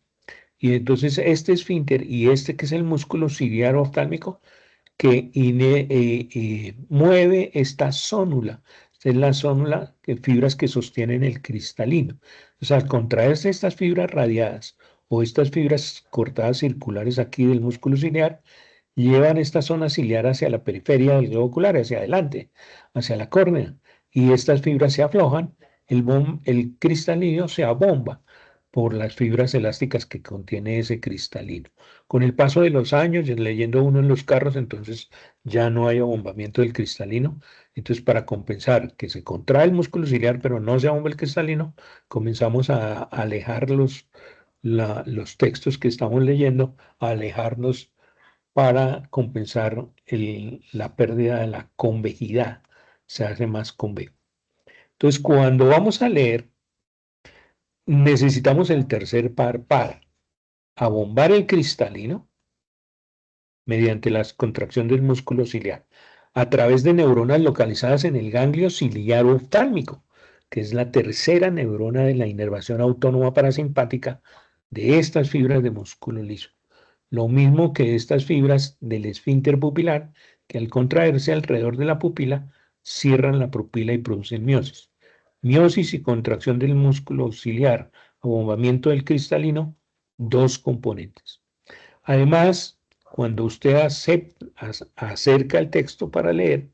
y entonces este esfínter y este que es el músculo ciliar oftálmico que mueve esta zónula. Esta es la zónula, que fibras que sostienen el cristalino. O sea, al contraerse estas fibras radiadas o estas fibras cortadas circulares aquí del músculo ciliar, llevan esta zona ciliar hacia la periferia del globo ocular, hacia adelante, hacia la córnea. Y estas fibras se aflojan, el cristalino se abomba por las fibras elásticas que contiene ese cristalino. Con el paso de los años, leyendo uno en los carros, entonces ya no hay abombamiento del cristalino. Entonces, para compensar que se contrae el músculo ciliar, pero no se abomba el cristalino, comenzamos a alejar los textos que estamos leyendo, a alejarnos para compensar la pérdida de la convejidad. Se hace más convejo. Entonces, cuando vamos a leer, necesitamos el tercer par para abombar el cristalino mediante la contracción del músculo ciliar a través de neuronas localizadas en el ganglio ciliar oftálmico, que es la tercera neurona de la inervación autónoma parasimpática de estas fibras de músculo liso. Lo mismo que estas fibras del esfínter pupilar, que al contraerse alrededor de la pupila, cierran la pupila y producen miosis. Miosis y contracción del músculo ciliar, abombamiento del cristalino, 2 componentes. Además, cuando usted acerca el texto para leer,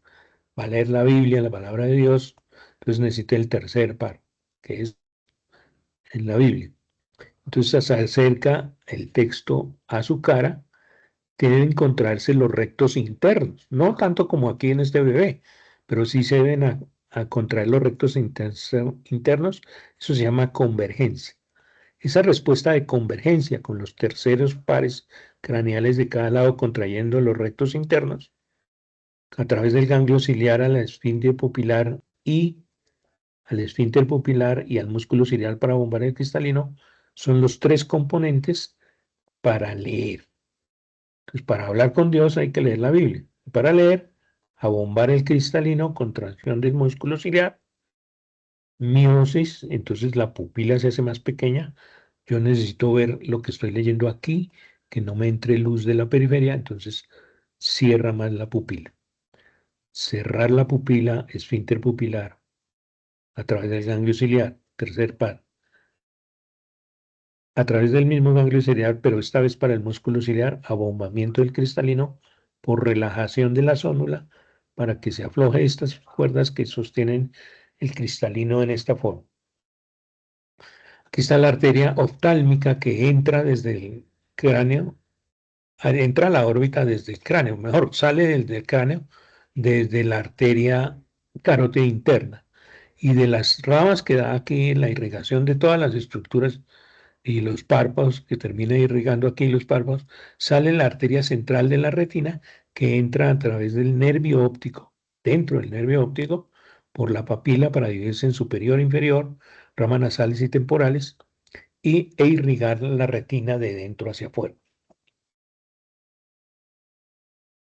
va a leer la Biblia, la palabra de Dios, entonces necesita el tercer par, que es en la Biblia. Entonces se acerca el texto a su cara, deben encontrarse los rectos internos, no tanto como aquí en este bebé, pero sí se deben a contraer los rectos internos, eso se llama convergencia. Esa respuesta de convergencia con los terceros pares craneales de cada lado contrayendo los rectos internos a través del ganglio ciliar al esfínter pupilar y al esfínter pupilar y al músculo ciliar para bombar el cristalino son los 3 componentes para leer. Entonces, para hablar con Dios hay que leer la Biblia. Para leer bombar el cristalino, contracción del músculo ciliar, miosis, entonces la pupila se hace más pequeña. Yo necesito ver lo que estoy leyendo aquí, que no me entre luz de la periferia, entonces cierra más la pupila. Cerrar la pupila, esfínter pupilar, a través del ganglio ciliar, tercer par. A través del mismo ganglio ciliar, pero esta vez para el músculo ciliar, abombamiento del cristalino por relajación de la zónula para que se afloje estas cuerdas que sostienen el cristalino en esta forma. Aquí está la arteria oftálmica que entra desde el cráneo, entra a la órbita desde el cráneo, mejor, sale del cráneo desde la arteria carótida interna y de las ramas que da aquí la irrigación de todas las estructuras y los párpados, que termina irrigando aquí los párpados, sale la arteria central de la retina que entra a través del nervio óptico, dentro del nervio óptico, por la papila para dividirse en superior e inferior, ramas nasales y temporales, e irrigar la retina de dentro hacia afuera.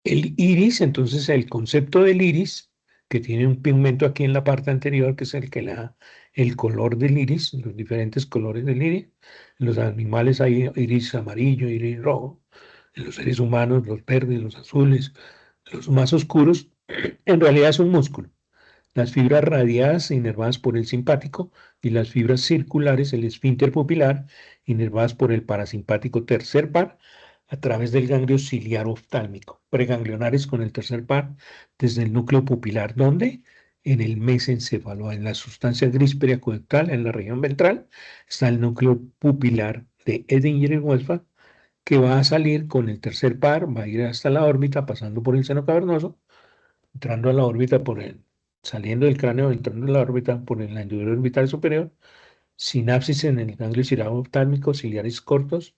El iris, entonces el concepto del iris, que tiene un pigmento aquí en la parte anterior, que es el que le da el color del iris, los diferentes colores del iris. En los animales hay iris amarillo, iris rojo. En los seres humanos, los verdes, los azules, los más oscuros, en realidad es un músculo. Las fibras radiadas inervadas por el simpático y las fibras circulares, el esfínter pupilar, inervadas por el parasimpático tercer par a través del ganglio ciliar oftálmico, preganglionares con el tercer par desde el núcleo pupilar, donde en el mesencéfalo, en la sustancia gris periacuectal, en la región ventral, está el núcleo pupilar de Edinger y Westphal, que va a salir con el tercer par, va a ir hasta la órbita, pasando por el seno cavernoso, entrando a la órbita saliendo del cráneo, entrando a la órbita por la hendidura orbital superior, sinapsis en el ganglio ciliar oftálmico, ciliares cortos,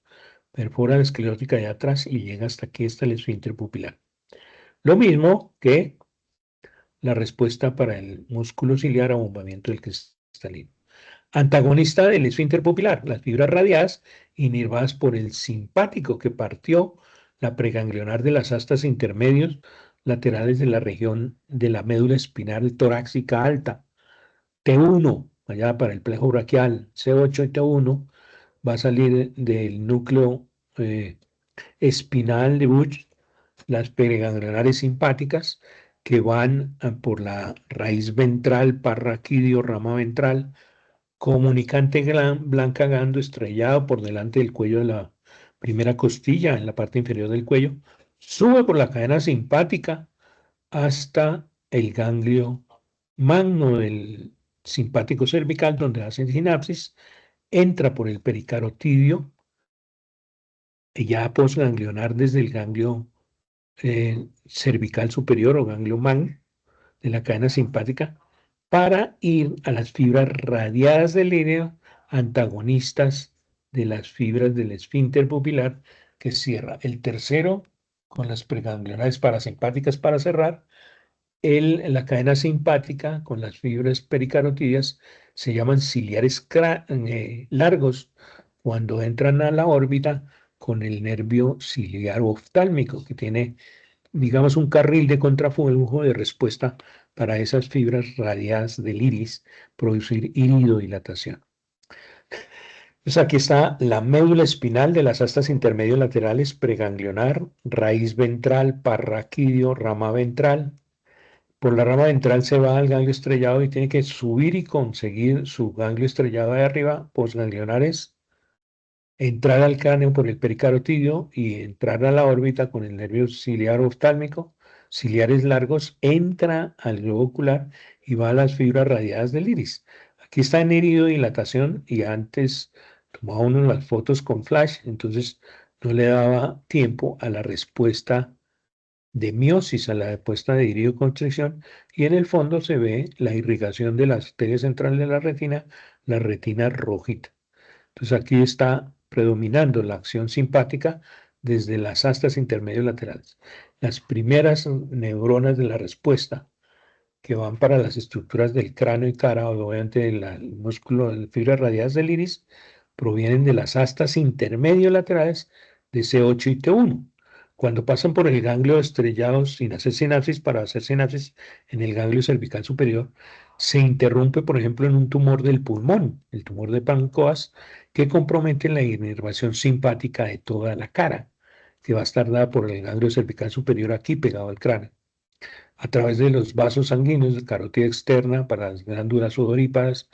perfora la esclerótica de atrás y llega hasta aquí, hasta el esfínter pupilar. Lo mismo que la respuesta para el músculo ciliar a bombamiento del cristalino. Antagonista del esfínter pupilar, las fibras radiadas inervadas por el simpático que partió la preganglionar de las astas intermedios laterales de la región de la médula espinal torácica alta. T1, allá para el plejo braquial, C8 y T1, va a salir del núcleo espinal de Buch, las preganglionares simpáticas que van por la raíz ventral, parraquidio, rama ventral, comunicante blanca gando estrellado por delante del cuello de la primera costilla, en la parte inferior del cuello, sube por la cadena simpática hasta el ganglio magno del simpático cervical, donde hace sinapsis, entra por el pericarotidio, y ya posganglionar desde el ganglio cervical superior o ganglio magno de la cadena simpática, para ir a las fibras radiadas del íreo, antagonistas de las fibras del esfínter pupilar que cierra. El tercero, con las preganglionares parasimpáticas para cerrar, la cadena simpática con las fibras pericarotidias se llaman ciliares largos cuando entran a la órbita con el nervio ciliar oftálmico, que tiene, digamos, un carril de contraflujo de respuesta para esas fibras radiadas del iris, producir iridodilatación. Entonces aquí está la médula espinal de las astas intermedios laterales, preganglionar, raíz ventral, parraquidio, rama ventral. Por la rama ventral se va al ganglio estrellado y tiene que subir y conseguir su ganglio estrellado de arriba, postganglionares, entrar al cráneo por el pericarotidio y entrar a la órbita con el nervio ciliar oftálmico, ciliares largos, entra al globo ocular y va a las fibras radiadas del iris. Aquí está en iridodilatación y antes tomaba uno las fotos con flash, entonces no le daba tiempo a la respuesta de miosis, a la respuesta de iridoconstricción, y en el fondo se ve la irrigación de la arteria central de la retina rojita. Entonces aquí está predominando la acción simpática desde las astas intermedios laterales. Las primeras neuronas de la respuesta que van para las estructuras del cráneo y cara, obviamente del músculo, de fibras radiadas del iris, provienen de las astas intermedios laterales de C8 y T1. Cuando pasan por el ganglio estrellados sin hacer sinapsis para hacer sinapsis en el ganglio cervical superior, se interrumpe, por ejemplo, en un tumor del pulmón, el tumor de Pancoas, que compromete la inervación simpática de toda la cara, que va a estar dada por el ganglio cervical superior aquí pegado al cráneo, a través de los vasos sanguíneos de carótida externa para las glándulas sudoríparas,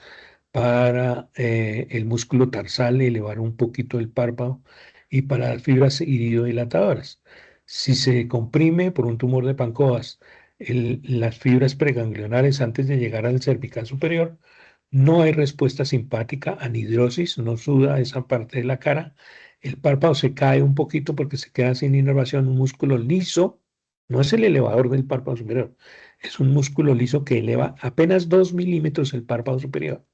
para el músculo tarsal elevar un poquito el párpado y para las fibras iridodilatadoras. Si se comprime por un tumor de Pancoas las fibras preganglionares antes de llegar al cervical superior, no hay respuesta simpática, anhidrosis, no suda esa parte de la cara, el párpado se cae un poquito porque se queda sin inervación, un músculo liso, no es el elevador del párpado superior, es un músculo liso que eleva apenas 2 milímetros el párpado superior.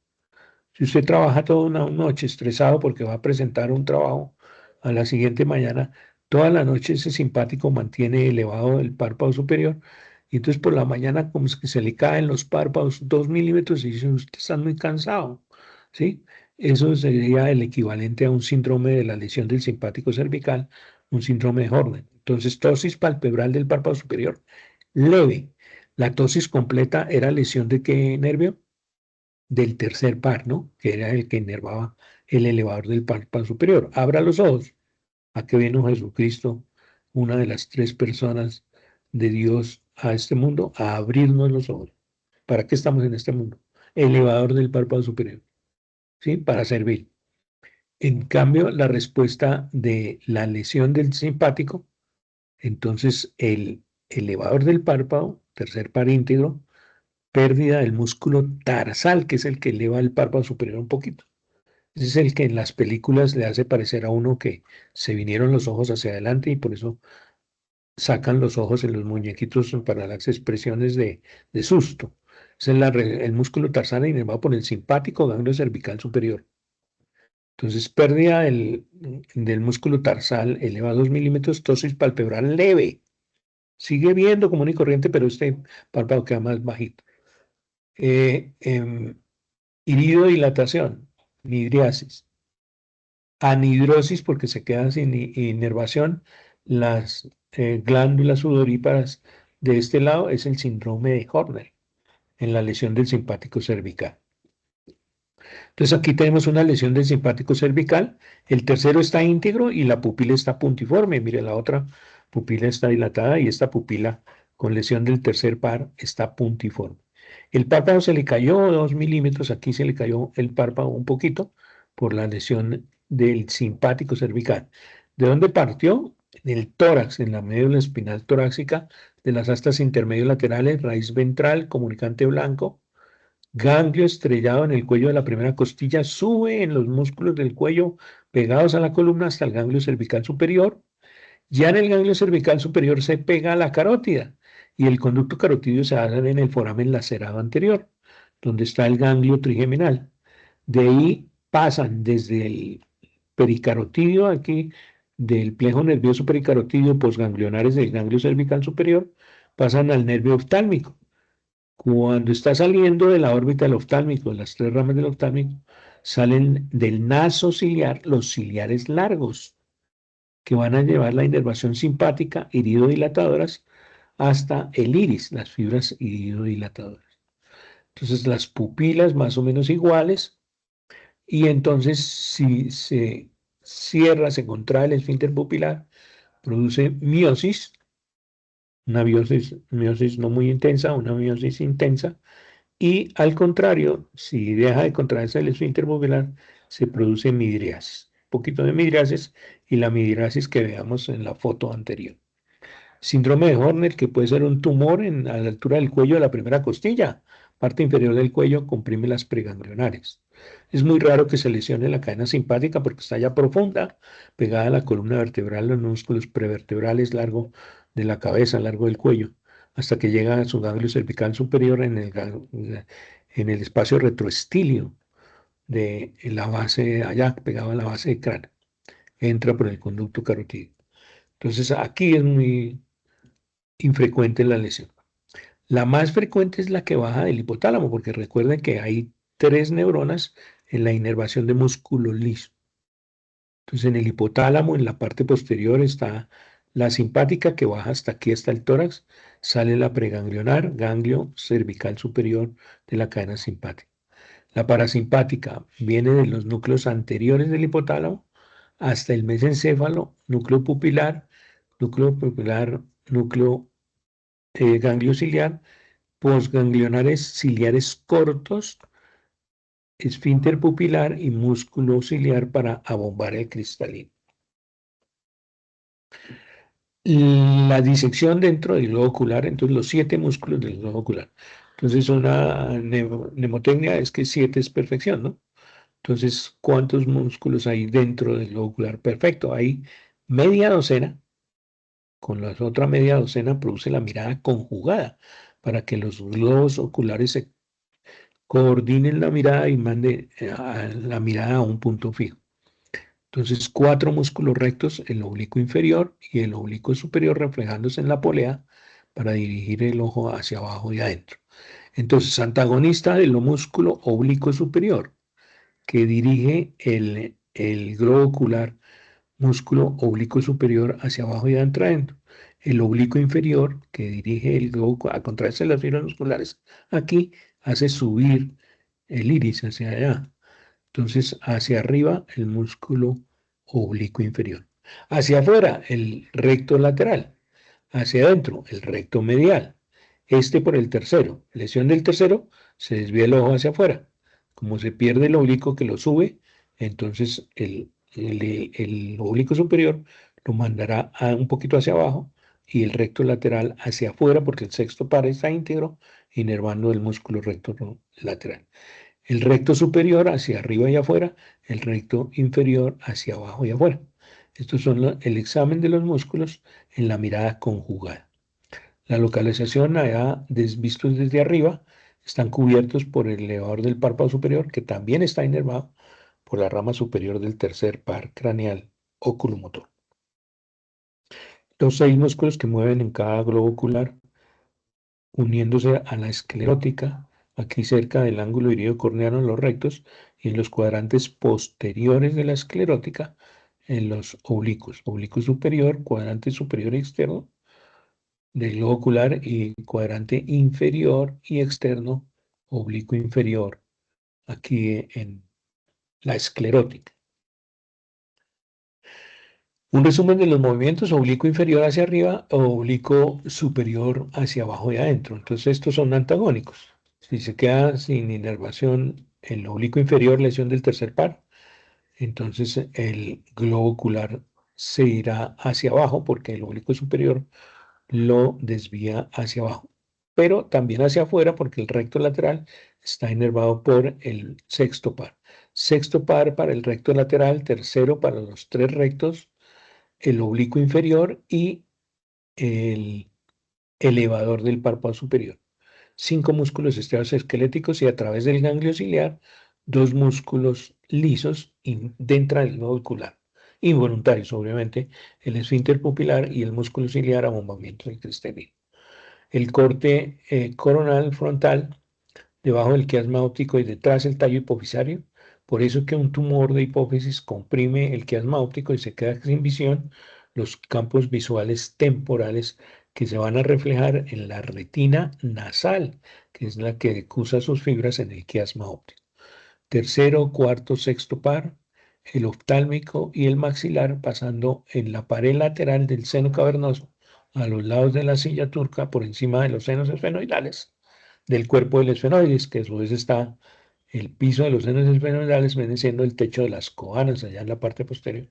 Si usted trabaja toda una noche estresado porque va a presentar un trabajo a la siguiente mañana, toda la noche ese simpático mantiene elevado el párpado superior y entonces por la mañana como es que se le caen los párpados 2 milímetros y dice, usted está muy cansado, ¿sí? Eso sería el equivalente a un síndrome de la lesión del simpático cervical, un síndrome de Horner. Entonces, tosis palpebral del párpado superior leve. La tosis completa era lesión de qué nervio? Del tercer par, ¿no? Que era el que inervaba el elevador del párpado superior. Abra los ojos. ¿A qué vino Jesucristo, una de las tres personas de Dios, a este mundo? A abrirnos los ojos. ¿Para qué estamos en este mundo? Elevador del párpado superior, ¿sí? Para servir. En cambio, la respuesta de la lesión del simpático, entonces el elevador del párpado, tercer par íntegro, pérdida del músculo tarsal, que es el que eleva el párpado superior un poquito. Ese es el que en las películas le hace parecer a uno que se vinieron los ojos hacia adelante y por eso sacan los ojos en los muñequitos para las expresiones de susto. Ese es el músculo tarsal inervado por el simpático ganglio cervical superior. Entonces, pérdida del músculo tarsal eleva a 2 milímetros, tosis palpebral leve. Sigue viendo común y corriente, pero este párpado queda más bajito. Iridodilatación, midriasis. Anhidrosis porque se quedan sin inervación las glándulas sudoríparas de este lado, es el síndrome de Horner en la lesión del simpático cervical. Entonces aquí tenemos una lesión del simpático cervical, el tercero está íntegro y la pupila está puntiforme. Mire, la otra pupila está dilatada y esta pupila con lesión del tercer par está puntiforme. El párpado se le cayó 2 milímetros, aquí se le cayó el párpado un poquito por la lesión del simpático cervical. ¿De dónde partió? Del tórax, en la médula espinal torácica, de las astas intermedios laterales, raíz ventral, comunicante blanco, ganglio estrellado en el cuello de la primera costilla, sube en los músculos del cuello pegados a la columna hasta el ganglio cervical superior. Ya en el ganglio cervical superior se pega a la carótida y el conducto carotídeo se hace en el foramen lacerado anterior, donde está el ganglio trigeminal. De ahí pasan desde el pericarotidio aquí, del plejo nervioso pericarotidio posganglionares del ganglio cervical superior, pasan al nervio oftálmico. Cuando está saliendo de la órbita del oftálmico, las tres ramas del oftálmico, salen del naso ciliar los ciliares largos, que van a llevar la inervación simpática, iridodilatadoras, hasta el iris, las fibras iridodilatadoras. Entonces, las pupilas más o menos iguales, y entonces, si se cierra, se contrae el esfínter pupilar, produce miosis, una miosis no muy intensa, una miosis intensa. Y al contrario, si deja de contraerse el esfínter pupilar, se produce midriasis. Un poquito de midriasis y la midriasis que veamos en la foto anterior. Síndrome de Horner, que puede ser un tumor a la altura del cuello de la primera costilla. Parte inferior del cuello comprime las preganglionares. Es muy raro que se lesione la cadena simpática porque está ya profunda, pegada a la columna vertebral, los músculos prevertebrales largo de la cabeza, largo del cuello, hasta que llega a su ganglio cervical superior en el espacio retroestilio de la base, allá pegado a la base del cráneo. Entra por el conducto carotídeo. Entonces aquí es muy infrecuente la lesión. La más frecuente es la que baja del hipotálamo, porque recuerden que hay tres neuronas en la inervación de músculo liso. Entonces, en el hipotálamo, en la parte posterior, está La simpática, que baja hasta aquí, hasta el tórax, sale la preganglionar, ganglio cervical superior de la cadena simpática. La parasimpática viene de los núcleos anteriores del hipotálamo hasta el mesencéfalo, núcleo pupilar, núcleo ganglio ciliar, posganglionares ciliares cortos, esfínter pupilar y músculo ciliar para abombar el cristalino. La disección dentro del globo ocular, entonces los 7 músculos del globo ocular. Entonces una mnemotecnia es que 7 es perfección, ¿no? Entonces, ¿cuántos músculos hay dentro del globo ocular? Perfecto, hay media docena, con la otra media docena produce la mirada conjugada, para que los globos oculares se coordinen la mirada y manden la mirada a un punto fijo. Entonces, 4 músculos rectos, el oblicuo inferior y el oblicuo superior reflejándose en la polea para dirigir el ojo hacia abajo y adentro. Entonces, antagonista del músculo oblicuo superior, que dirige el globo ocular, músculo oblicuo superior hacia abajo y adentro. El oblicuo inferior, que dirige el globo a contraerse las fibras musculares, aquí hace subir el iris hacia allá. Entonces, hacia arriba, el músculo oblicuo inferior. Hacia afuera, el recto lateral. Hacia adentro, el recto medial. Este por el tercero. Lesión del tercero, se desvía el ojo hacia afuera. Como se pierde el oblicuo que lo sube, entonces el oblicuo superior lo mandará un poquito hacia abajo y el recto lateral hacia afuera, porque el sexto par está íntegro, inervando el músculo recto lateral. El recto superior hacia arriba y afuera, el recto inferior hacia abajo y afuera. Estos son el examen de los músculos en la mirada conjugada. La localización allá vistos desde arriba están cubiertos por el elevador del párpado superior, que también está inervado por la rama superior del tercer par craneal oculomotor. Los 6 músculos que mueven en cada globo ocular, uniéndose a la esclerótica, aquí cerca del ángulo irido-corneano en los rectos y en los cuadrantes posteriores de la esclerótica, en los oblicuos. Oblicuo superior, cuadrante superior y externo del globo ocular y cuadrante inferior y externo, oblicuo inferior, aquí en la esclerótica. Un resumen de los movimientos: oblicuo inferior hacia arriba, oblicuo superior hacia abajo y adentro. Entonces estos son antagónicos. Si se queda sin inervación el oblicuo inferior, lesión del tercer par, entonces el globo ocular se irá hacia abajo porque el oblicuo superior lo desvía hacia abajo, pero también hacia afuera porque el recto lateral está inervado por el sexto par. Sexto par para el recto lateral, tercero para los 3 rectos, el oblicuo inferior y el elevador del párpado superior. 5 músculos esqueléticos y a través del ganglio ciliar, 2 músculos lisos dentro del globo ocular, involuntarios obviamente, el esfínter pupilar y el músculo ciliar a bombamiento del cristalino. El corte coronal frontal, debajo del quiasma óptico y detrás del tallo hipofisario. Por eso que un tumor de hipófisis comprime el quiasma óptico y se queda sin visión los campos visuales temporales que se van a reflejar en la retina nasal, que es la que acusa sus fibras en el quiasma óptico. Tercero, cuarto, sexto par, el oftálmico y el maxilar pasando en la pared lateral del seno cavernoso, a los lados de la silla turca, por encima de los senos esfenoidales del cuerpo del esfenoides, que a su vez está el piso de los senos esfenoidales, viene siendo el techo de las coanas, allá en la parte posterior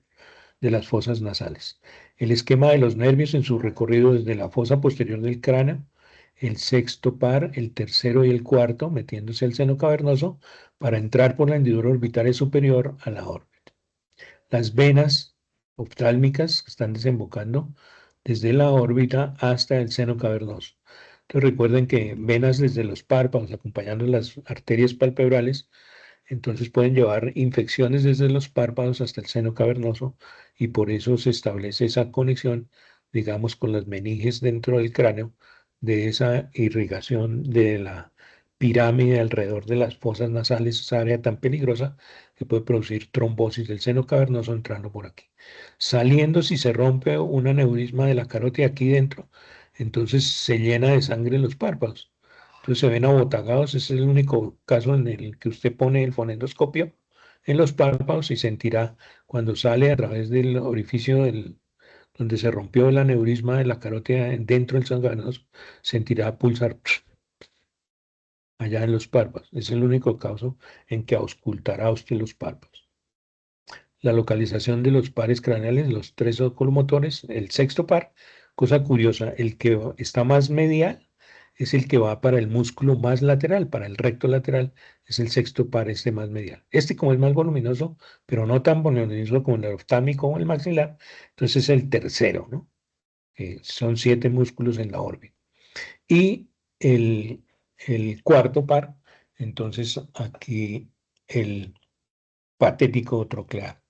de las fosas nasales. El esquema de los nervios en su recorrido desde la fosa posterior del cráneo, el sexto par, el tercero y el cuarto, metiéndose al seno cavernoso para entrar por la hendidura orbital superior a la órbita. Las venas oftálmicas que están desembocando desde la órbita hasta el seno cavernoso. Entonces recuerden que venas desde los párpados acompañando las arterias palpebrales, entonces pueden llevar infecciones desde los párpados hasta el seno cavernoso y por eso se establece esa conexión, digamos, con las meninges dentro del cráneo de esa irrigación de la pirámide alrededor de las fosas nasales, esa área tan peligrosa que puede producir trombosis del seno cavernoso entrando por aquí. Saliendo, si se rompe un aneurisma de la carótida aquí dentro, entonces se llena de sangre los párpados. Entonces se ven abotagados. Ese es el único caso en el que usted pone el fonendoscopio en los párpados y sentirá cuando sale a través del orificio donde se rompió el aneurisma de la carótida dentro del seno cavernoso, sentirá pulsar allá en los párpados. Es el único caso en que auscultará usted los párpados. La localización de los pares craneales, los tres oculomotores, el sexto par, cosa curiosa, el que está más medial es el que va para el músculo más lateral, para el recto lateral, es el sexto par, este más medial. Este como es más voluminoso, pero no tan voluminoso como el oftámico o el maxilar, entonces es el tercero, ¿no? Son 7 músculos en la órbita. Y el, el cuarto par, entonces aquí el patético troclear.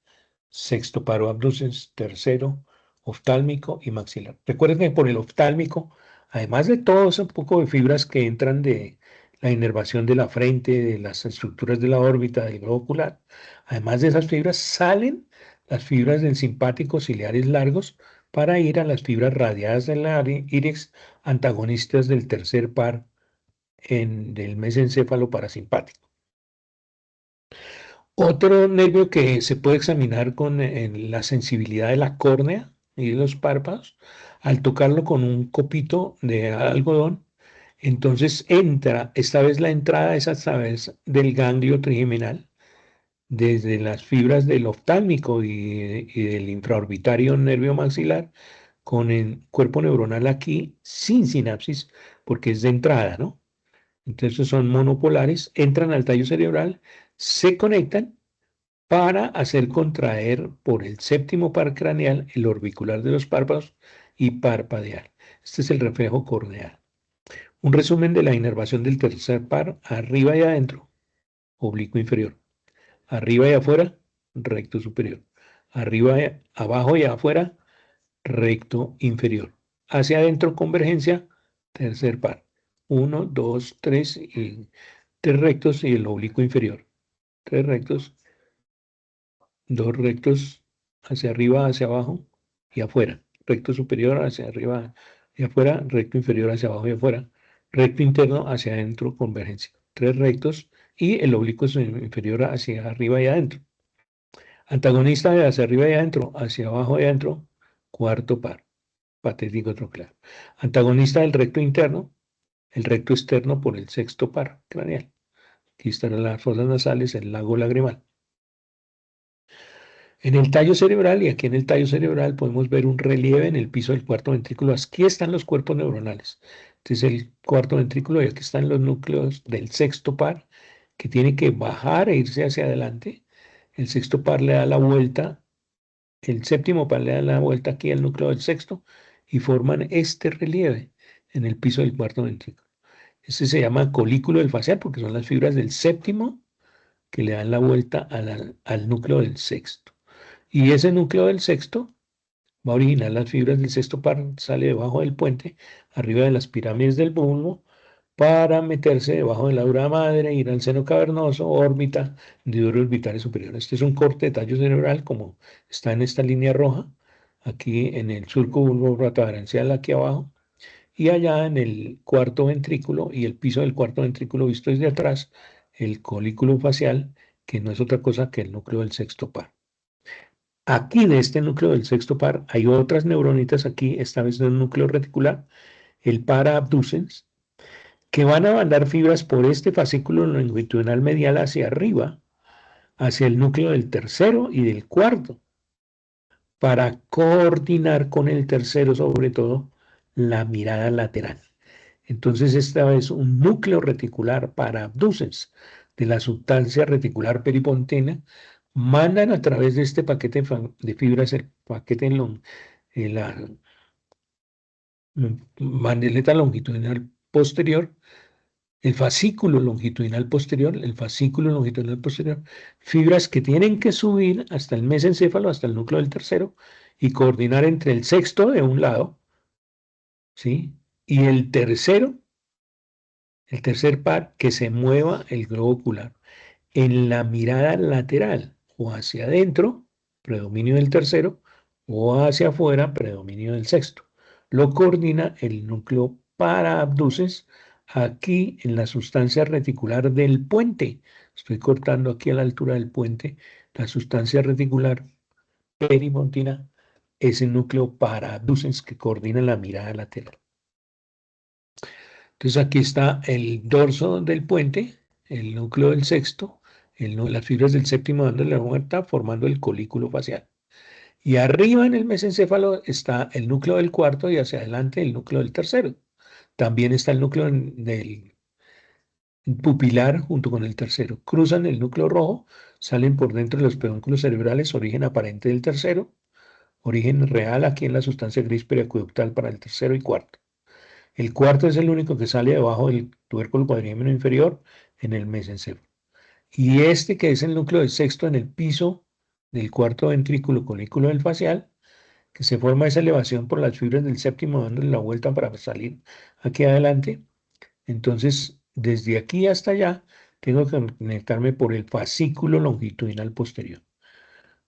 Sexto paro abducens, tercero oftálmico y maxilar. Recuerden que por el oftálmico, además de todo ese poco de fibras que entran de la inervación de la frente, de las estructuras de la órbita, del globo ocular, además de esas fibras salen las fibras del simpático ciliares largos para ir a las fibras radiadas del iris antagonistas del tercer par del mesencéfalo parasimpático. Otro nervio que se puede examinar con la sensibilidad de la córnea y de los párpados, al tocarlo con un copito de algodón, entonces entra, esta vez la entrada es a través del ganglio trigeminal, desde las fibras del oftálmico y del infraorbitario nervio maxilar, con el cuerpo neuronal aquí sin sinapsis, porque es de entrada, ¿no? Entonces son monopolares, entran al tallo cerebral, se conectan para hacer contraer por el séptimo par craneal el orbicular de los párpados y parpadear. Este es el reflejo corneal. Un resumen de la inervación del tercer par, arriba y adentro, oblicuo inferior. Arriba y afuera, recto superior. Arriba, abajo y afuera, recto inferior. Hacia adentro, convergencia, tercer par. Uno, dos, tres, y tres rectos y el oblicuo inferior. Tres rectos, dos rectos hacia arriba, hacia abajo y afuera. Recto superior hacia arriba y afuera, recto inferior hacia abajo y afuera. Recto interno hacia adentro, convergencia. Tres rectos y el oblicuo inferior hacia arriba y adentro. Antagonista de hacia arriba y adentro, hacia abajo y adentro, cuarto par, patético troclear. Antagonista del recto interno, el recto externo por el sexto par craneal. Aquí están las fosas nasales, el lago lagrimal. En el tallo cerebral, y aquí en el tallo cerebral podemos ver un relieve en el piso del cuarto ventrículo. Aquí están los cuerpos neuronales. Este es el cuarto ventrículo y aquí están los núcleos del sexto par, que tiene que bajar e irse hacia adelante. El sexto par le da la vuelta, el séptimo par le da la vuelta aquí al núcleo del sexto y forman este relieve en el piso del cuarto ventrículo. Este se llama colículo del facial porque son las fibras del séptimo que le dan la vuelta al núcleo del sexto. Y ese núcleo del sexto va a originar las fibras del sexto par, sale debajo del puente, arriba de las pirámides del bulbo, para meterse debajo de la dura madre, ir al seno cavernoso, órbita, hendidura orbitales superiores. Este es un corte de tallo cerebral, como está en esta línea roja, aquí en el surco bulbo-ratabrancial, aquí abajo, y allá en el cuarto ventrículo y el piso del cuarto ventrículo visto desde atrás, el colículo facial, que no es otra cosa que el núcleo del sexto par. Aquí de este núcleo del sexto par hay otras neuronitas aquí, esta vez en un núcleo reticular, el para abducens, que van a mandar fibras por este fascículo longitudinal medial hacia arriba, hacia el núcleo del tercero y del cuarto, para coordinar con el tercero, sobre todo, la mirada lateral. Entonces, esta es un núcleo reticular para abducens de la sustancia reticular peripontina, mandan a través de este paquete de fibras, el paquete la mandeleta longitudinal posterior, el fascículo longitudinal posterior, fibras que tienen que subir hasta el mesencéfalo, hasta el núcleo del tercero, y coordinar entre el sexto de un lado, ¿sí? Y el tercero El tercer par, que se mueva el globo ocular en la mirada lateral o hacia adentro, predominio del tercero, o hacia afuera, predominio del sexto. Lo coordina el núcleo paraabducens aquí en la sustancia reticular del puente. Estoy cortando aquí a la altura del puente. La sustancia reticular perimontina es el núcleo paraabducens que coordina la mirada lateral. Entonces aquí está el dorso del puente, el núcleo del sexto, las fibras del séptimo dándole la vuelta formando el colículo facial. Y arriba en el mesencéfalo está el núcleo del cuarto y hacia adelante el núcleo del tercero. También está el núcleo del pupilar junto con el tercero. Cruzan el núcleo rojo, salen por dentro de los pedúnculos cerebrales, origen aparente del tercero, origen real aquí en la sustancia gris periacueductal para el tercero y cuarto. El cuarto es el único que sale debajo del tubérculo cuadrigemino inferior en el mesencéfalo. Y este que es el núcleo del sexto en el piso del cuarto ventrículo colículo del facial, que se forma esa elevación por las fibras del séptimo dándole la vuelta para salir aquí adelante. Entonces, desde aquí hasta allá, tengo que conectarme por el fascículo longitudinal posterior.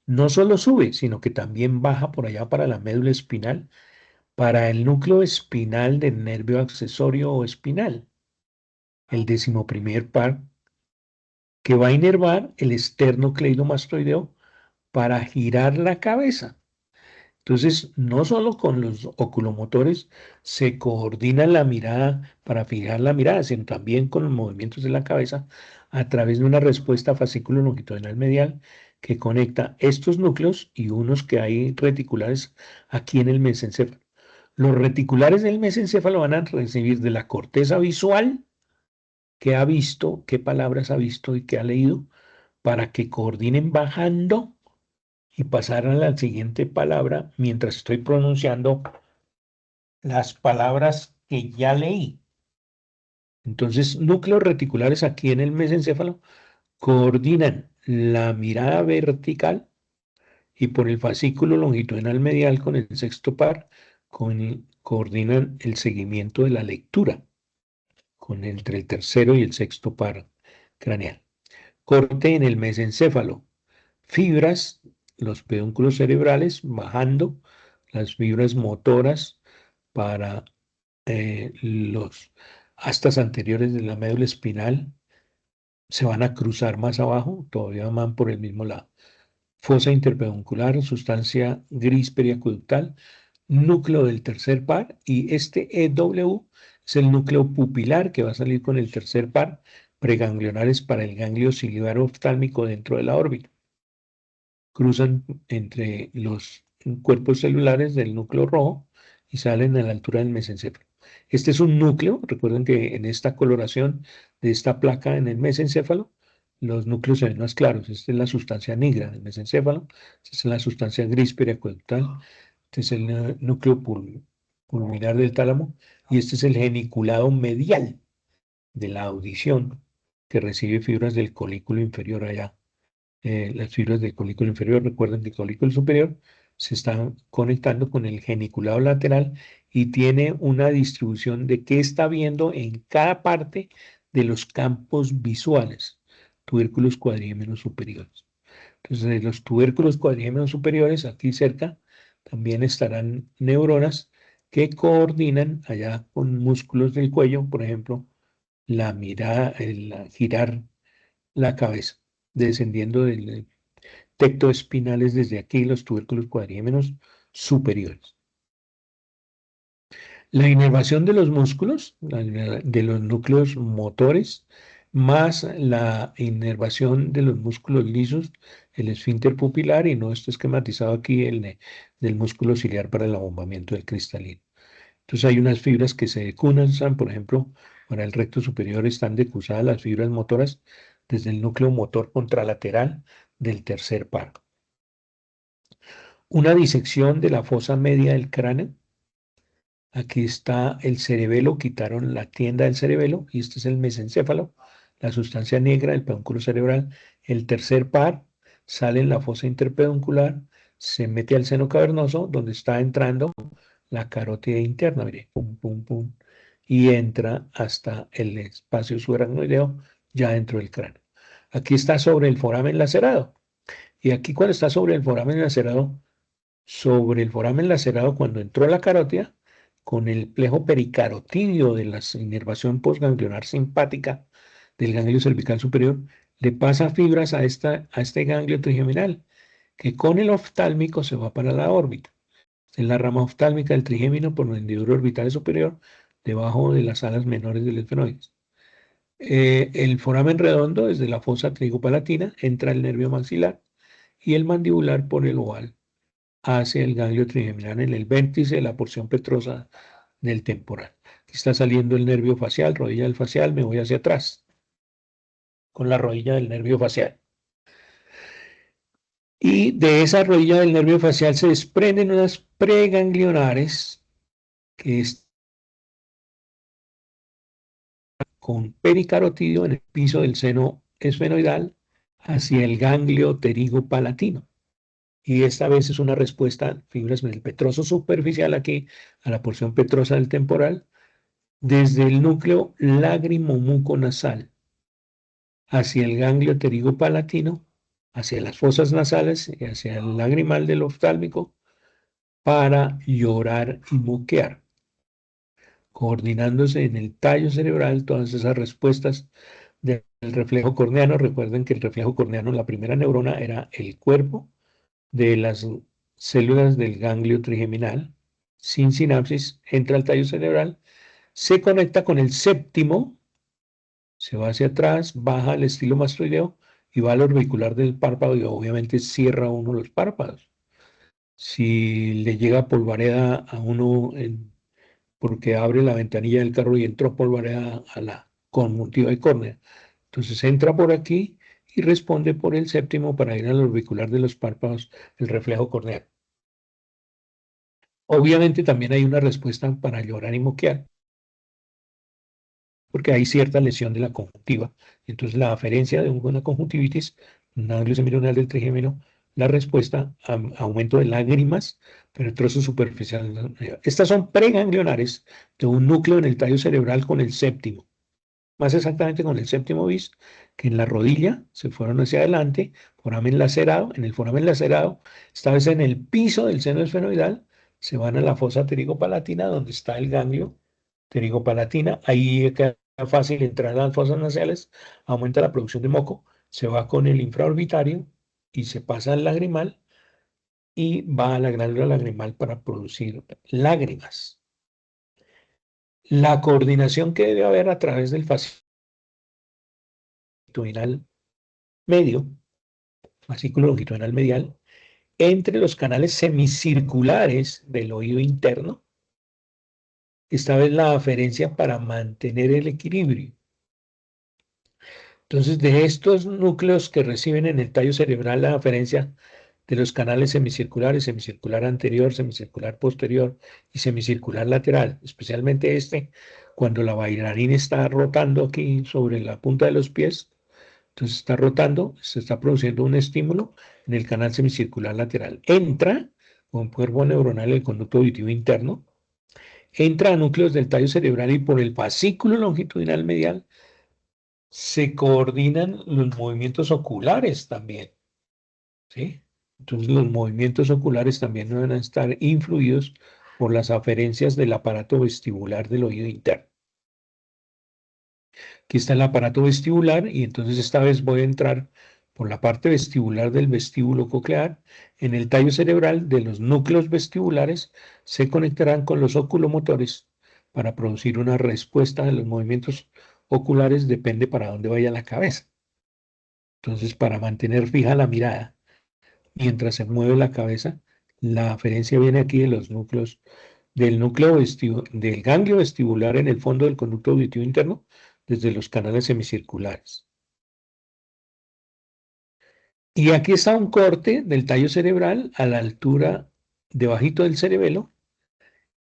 No solo sube, sino que también baja por allá para la médula espinal, para el núcleo espinal del nervio accesorio o espinal, el 11º par, que va a inervar el esternocleidomastoideo para girar la cabeza. Entonces, no solo con los oculomotores se coordina la mirada para fijar la mirada, sino también con los movimientos de la cabeza a través de una respuesta fascículo longitudinal medial que conecta estos núcleos y unos que hay reticulares aquí en el mesencéfalo. Los reticulares del mesencéfalo van a recibir de la corteza visual qué ha visto, qué palabras ha visto y qué ha leído, para que coordinen bajando y pasar a la siguiente palabra mientras estoy pronunciando las palabras que ya leí. Entonces, núcleos reticulares aquí en el mesencéfalo coordinan la mirada vertical y por el fascículo longitudinal medial con el sexto par coordinan el seguimiento de la lectura entre el tercero y el sexto par craneal. Corte en el mesencéfalo. Fibras, los pedúnculos cerebrales bajando, las fibras motoras para los astas anteriores de la médula espinal se van a cruzar más abajo, todavía van por el mismo lado. Fosa interpeduncular, sustancia gris periacueductal, núcleo del tercer par, y este EW es el núcleo pupilar que va a salir con el tercer par, preganglionares para el ganglio ciliar oftálmico dentro de la órbita. Cruzan entre los cuerpos celulares del núcleo rojo y salen a la altura del mesencéfalo. Este es un núcleo, recuerden que en esta coloración de esta placa en el mesencéfalo, los núcleos se ven más claros. Esta es la sustancia negra del mesencéfalo, esta es la sustancia gris periacueductal, este es el núcleo pulmonar del tálamo y este es el geniculado medial de la audición que recibe fibras del colículo inferior allá. Las fibras del colículo inferior, recuerden que el colículo superior se están conectando con el geniculado lateral y tiene una distribución de qué está viendo en cada parte de los campos visuales, tubérculos cuadrigémenos superiores. Entonces, en los tubérculos cuadrigémenos superiores, aquí cerca, también estarán neuronas que coordinan allá con músculos del cuello, por ejemplo, la mirada, el girar la cabeza, descendiendo del tecto espinales desde aquí, los tubérculos cuadrigémenos superiores. La inervación de los músculos, de los núcleos motores, más la inervación de los músculos lisos, el esfínter pupilar, y no está esquematizado aquí el del músculo ciliar para el abombamiento del cristalino. Entonces hay unas fibras que se decusan, por ejemplo, para el recto superior están decusadas las fibras motoras desde el núcleo motor contralateral del tercer par. Una disección de la fosa media del cráneo. Aquí está el cerebelo, quitaron la tienda del cerebelo y este es el mesencéfalo, la sustancia negra del pedúnculo cerebral. El tercer par sale en la fosa interpeduncular, se mete al seno cavernoso donde está entrando la carótida interna, mire, pum, pum, pum. y entra hasta el espacio subaracnoideo ya dentro del cráneo. Aquí está sobre el foramen lacerado. Y aquí cuando está sobre el foramen lacerado cuando entró a la carótida, con el plejo pericarotídeo de la inervación postganglionar simpática del ganglio cervical superior, le pasa fibras a este ganglio trigeminal, que con el oftálmico se va para la órbita. Es la rama oftálmica del trigémino por la hendidura orbital superior, debajo de las alas menores del esfenoides. El foramen redondo, desde la fosa trigopalatina, entra el nervio maxilar y el mandibular por el oval hacia el ganglio trigeminal en el vértice de la porción petrosa del temporal. Aquí está saliendo el nervio facial, rodilla del facial, me voy hacia atrás con la rodilla del nervio facial. Y de esa rodilla del nervio facial se desprenden unas preganglionares que están con pericarotidio en el piso del seno esfenoidal hacia el ganglio pterigopalatino. Y esta vez es una respuesta, fibras en el petroso superficial aquí, a la porción petrosa del temporal, desde el núcleo lágrimo-muco-nasal hacia el ganglio pterigopalatino, hacia las fosas nasales y hacia el lagrimal del oftálmico para llorar y moquear, coordinándose en el tallo cerebral todas esas respuestas del reflejo corneano. Recuerden que el reflejo corneano, la primera neurona, era el cuerpo de las células del ganglio trigeminal, sin sinapsis, entra al tallo cerebral, se conecta con el séptimo, se va hacia atrás, baja al estilo mastroideo y va al orbicular del párpado y obviamente cierra uno los párpados. Si le llega polvareda a uno porque abre la ventanilla del carro y entró polvareda a la conjuntiva y córnea, entonces entra por aquí y responde por el séptimo para ir al orbicular de los párpados, el reflejo corneal. Obviamente también hay una respuesta para llorar y moquear, porque hay cierta lesión de la conjuntiva. Entonces la aferencia de una conjuntivitis, un ganglio semilunar del trigémino, la respuesta a aumento de lágrimas, pero el trozo superficial. Estas son preganglionares de un núcleo en el tallo cerebral con el séptimo, más exactamente con el séptimo bis, que en la rodilla se fueron hacia adelante, foramen lacerado, en el foramen lacerado, esta vez en el piso del seno esfenoidal, se van a la fosa pterigopalatina, donde está el ganglio pterigopalatina, ahí queda fácil entrar a las fosas nasales, aumenta la producción de moco, se va con el infraorbitario y se pasa al lagrimal y va a la glándula lagrimal para producir lágrimas. La coordinación que debe haber a través del fascículo longitudinal medio, fascículo longitudinal medial, entre los canales semicirculares del oído interno, esta vez la aferencia para mantener el equilibrio. Entonces, de estos núcleos que reciben en el tallo cerebral la aferencia de los canales semicirculares, semicircular anterior, semicircular posterior y semicircular lateral, especialmente cuando la bailarina está rotando aquí sobre la punta de los pies, entonces está rotando, se está produciendo un estímulo en el canal semicircular lateral. Entra con cuerpo neuronal el conducto auditivo interno, entra a núcleos del tallo cerebral y por el fascículo longitudinal medial se coordinan los movimientos oculares también, ¿sí? Entonces los movimientos oculares también deben estar influidos por las aferencias del aparato vestibular del oído interno. Aquí está el aparato vestibular y entonces esta vez voy a entrar por la parte vestibular del vestíbulo coclear. En el tallo cerebral de los núcleos vestibulares se conectarán con los oculomotores para producir una respuesta de los movimientos oculares, depende para dónde vaya la cabeza. Entonces, para mantener fija la mirada mientras se mueve la cabeza, la aferencia viene aquí de los núcleos, del ganglio vestibular en el fondo del conducto auditivo interno, desde los canales semicirculares. Y aquí está un corte del tallo cerebral a la altura debajito del cerebelo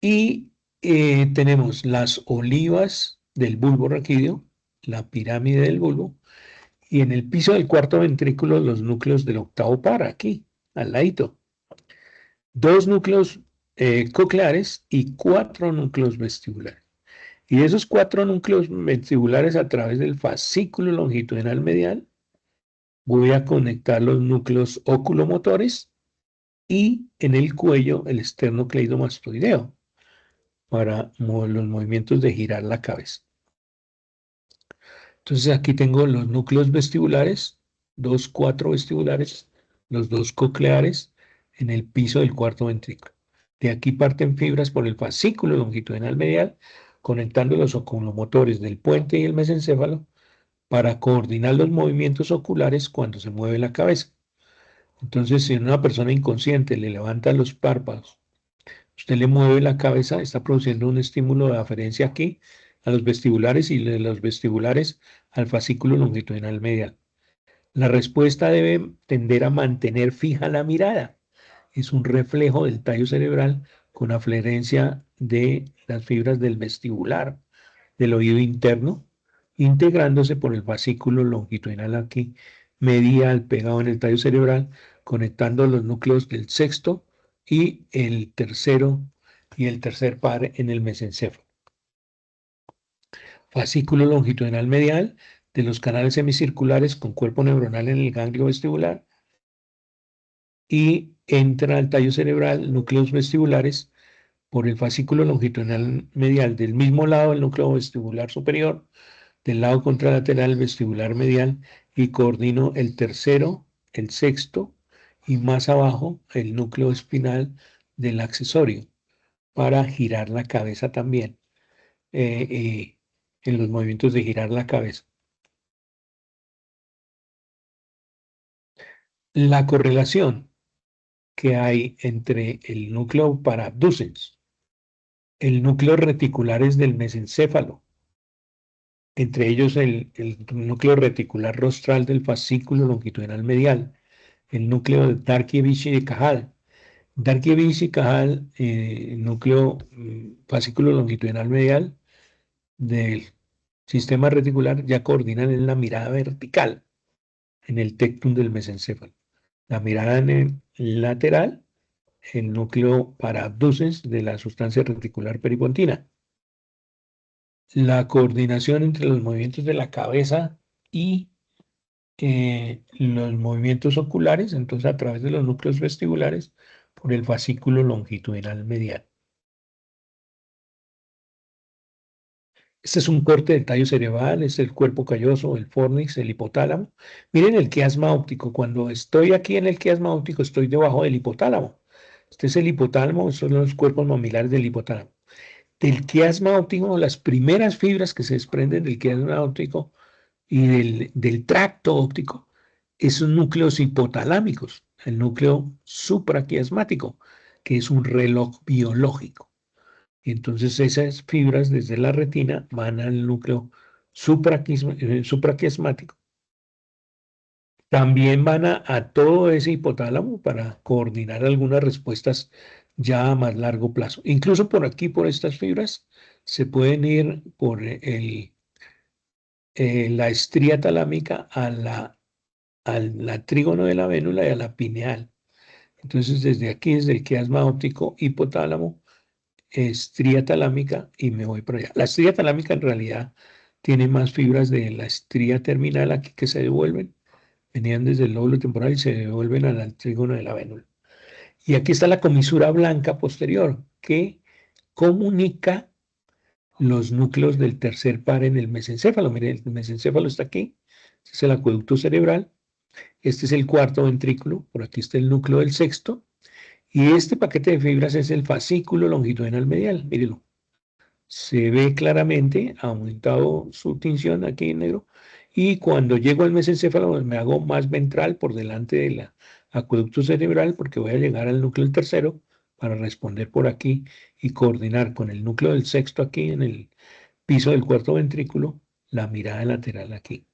y tenemos las olivas del bulbo raquídeo, la pirámide del bulbo, y en el piso del cuarto ventrículo los núcleos del octavo par, aquí, al ladito. Dos núcleos cocleares y 4 núcleos vestibulares. Y de esos 4 núcleos vestibulares a través del fascículo longitudinal medial, voy a conectar los núcleos oculomotores y en el cuello el esternocleidomastoideo para los movimientos de girar la cabeza. Entonces aquí tengo los núcleos vestibulares, 4 vestibulares, los 2 cocleares en el piso del cuarto ventrículo. De aquí parten fibras por el fascículo longitudinal medial, conectando los oculomotores del puente y el mesencéfalo para coordinar los movimientos oculares cuando se mueve la cabeza. Entonces, si una persona inconsciente le levanta los párpados, usted le mueve la cabeza, está produciendo un estímulo de aferencia aquí a los vestibulares y de los vestibulares al fascículo longitudinal medial. La respuesta debe tender a mantener fija la mirada. Es un reflejo del tallo cerebral con afluencia de las fibras del vestibular, del oído interno, integrándose por el fascículo longitudinal aquí, medial pegado en el tallo cerebral, conectando los núcleos del sexto y el tercer par en el mesencéfalo. Fascículo longitudinal medial de los canales semicirculares con cuerpo neuronal en el ganglio vestibular y entra al tallo cerebral núcleos vestibulares por el fascículo longitudinal medial del mismo lado del núcleo vestibular superior, del lado contralateral vestibular medial y coordino el tercero, el sexto y más abajo el núcleo espinal del accesorio para girar la cabeza también en los movimientos de girar la cabeza. La correlación que hay entre el núcleo paraabducens, el núcleo reticulares del mesencéfalo, entre ellos el núcleo reticular rostral del fascículo longitudinal medial, el núcleo de Darkievich y de Cajal. Darkievich y Cajal, núcleo fascículo longitudinal medial del sistema reticular, ya coordinan en la mirada vertical, en el tectum del mesencéfalo. La mirada en el lateral, el núcleo paraabducens de la sustancia reticular peripontina. La coordinación entre los movimientos de la cabeza y los movimientos oculares, entonces a través de los núcleos vestibulares, por el fascículo longitudinal medial. Este es un corte del tallo cerebral, es el cuerpo calloso, el fornix, el hipotálamo. Miren el quiasma óptico. Cuando estoy aquí en el quiasma óptico, estoy debajo del hipotálamo. Este es el hipotálamo, estos son los cuerpos mamilares del hipotálamo. Del quiasma óptico, las primeras fibras que se desprenden del quiasma óptico y del tracto óptico, esos núcleos hipotalámicos, el núcleo supraquiasmático, que es un reloj biológico. Entonces esas fibras desde la retina van al núcleo supraquiasmático. También van a todo ese hipotálamo para coordinar algunas respuestas ya a más largo plazo. Incluso por aquí, por estas fibras, se pueden ir por la estría talámica al trígono de la vénula y a la pineal. Entonces, desde aquí, desde el quiasma óptico, hipotálamo, estría talámica y me voy para allá. La estría talámica en realidad tiene más fibras de la estría terminal aquí que se devuelven. Venían desde el lóbulo temporal y se devuelven al trígono de la vénula. Y aquí está la comisura blanca posterior que comunica los núcleos del tercer par en el mesencéfalo. Miren, el mesencéfalo está aquí, este es el acueducto cerebral, este es el cuarto ventrículo, por aquí está el núcleo del sexto, y este paquete de fibras es el fascículo longitudinal medial, mírenlo. Se ve claramente, ha aumentado su tinción aquí en negro, y cuando llego al mesencéfalo me hago más ventral por delante del acueducto cerebral porque voy a llegar al núcleo del tercero para responder por aquí y coordinar con el núcleo del sexto aquí en el piso del cuarto ventrículo, la mirada lateral aquí,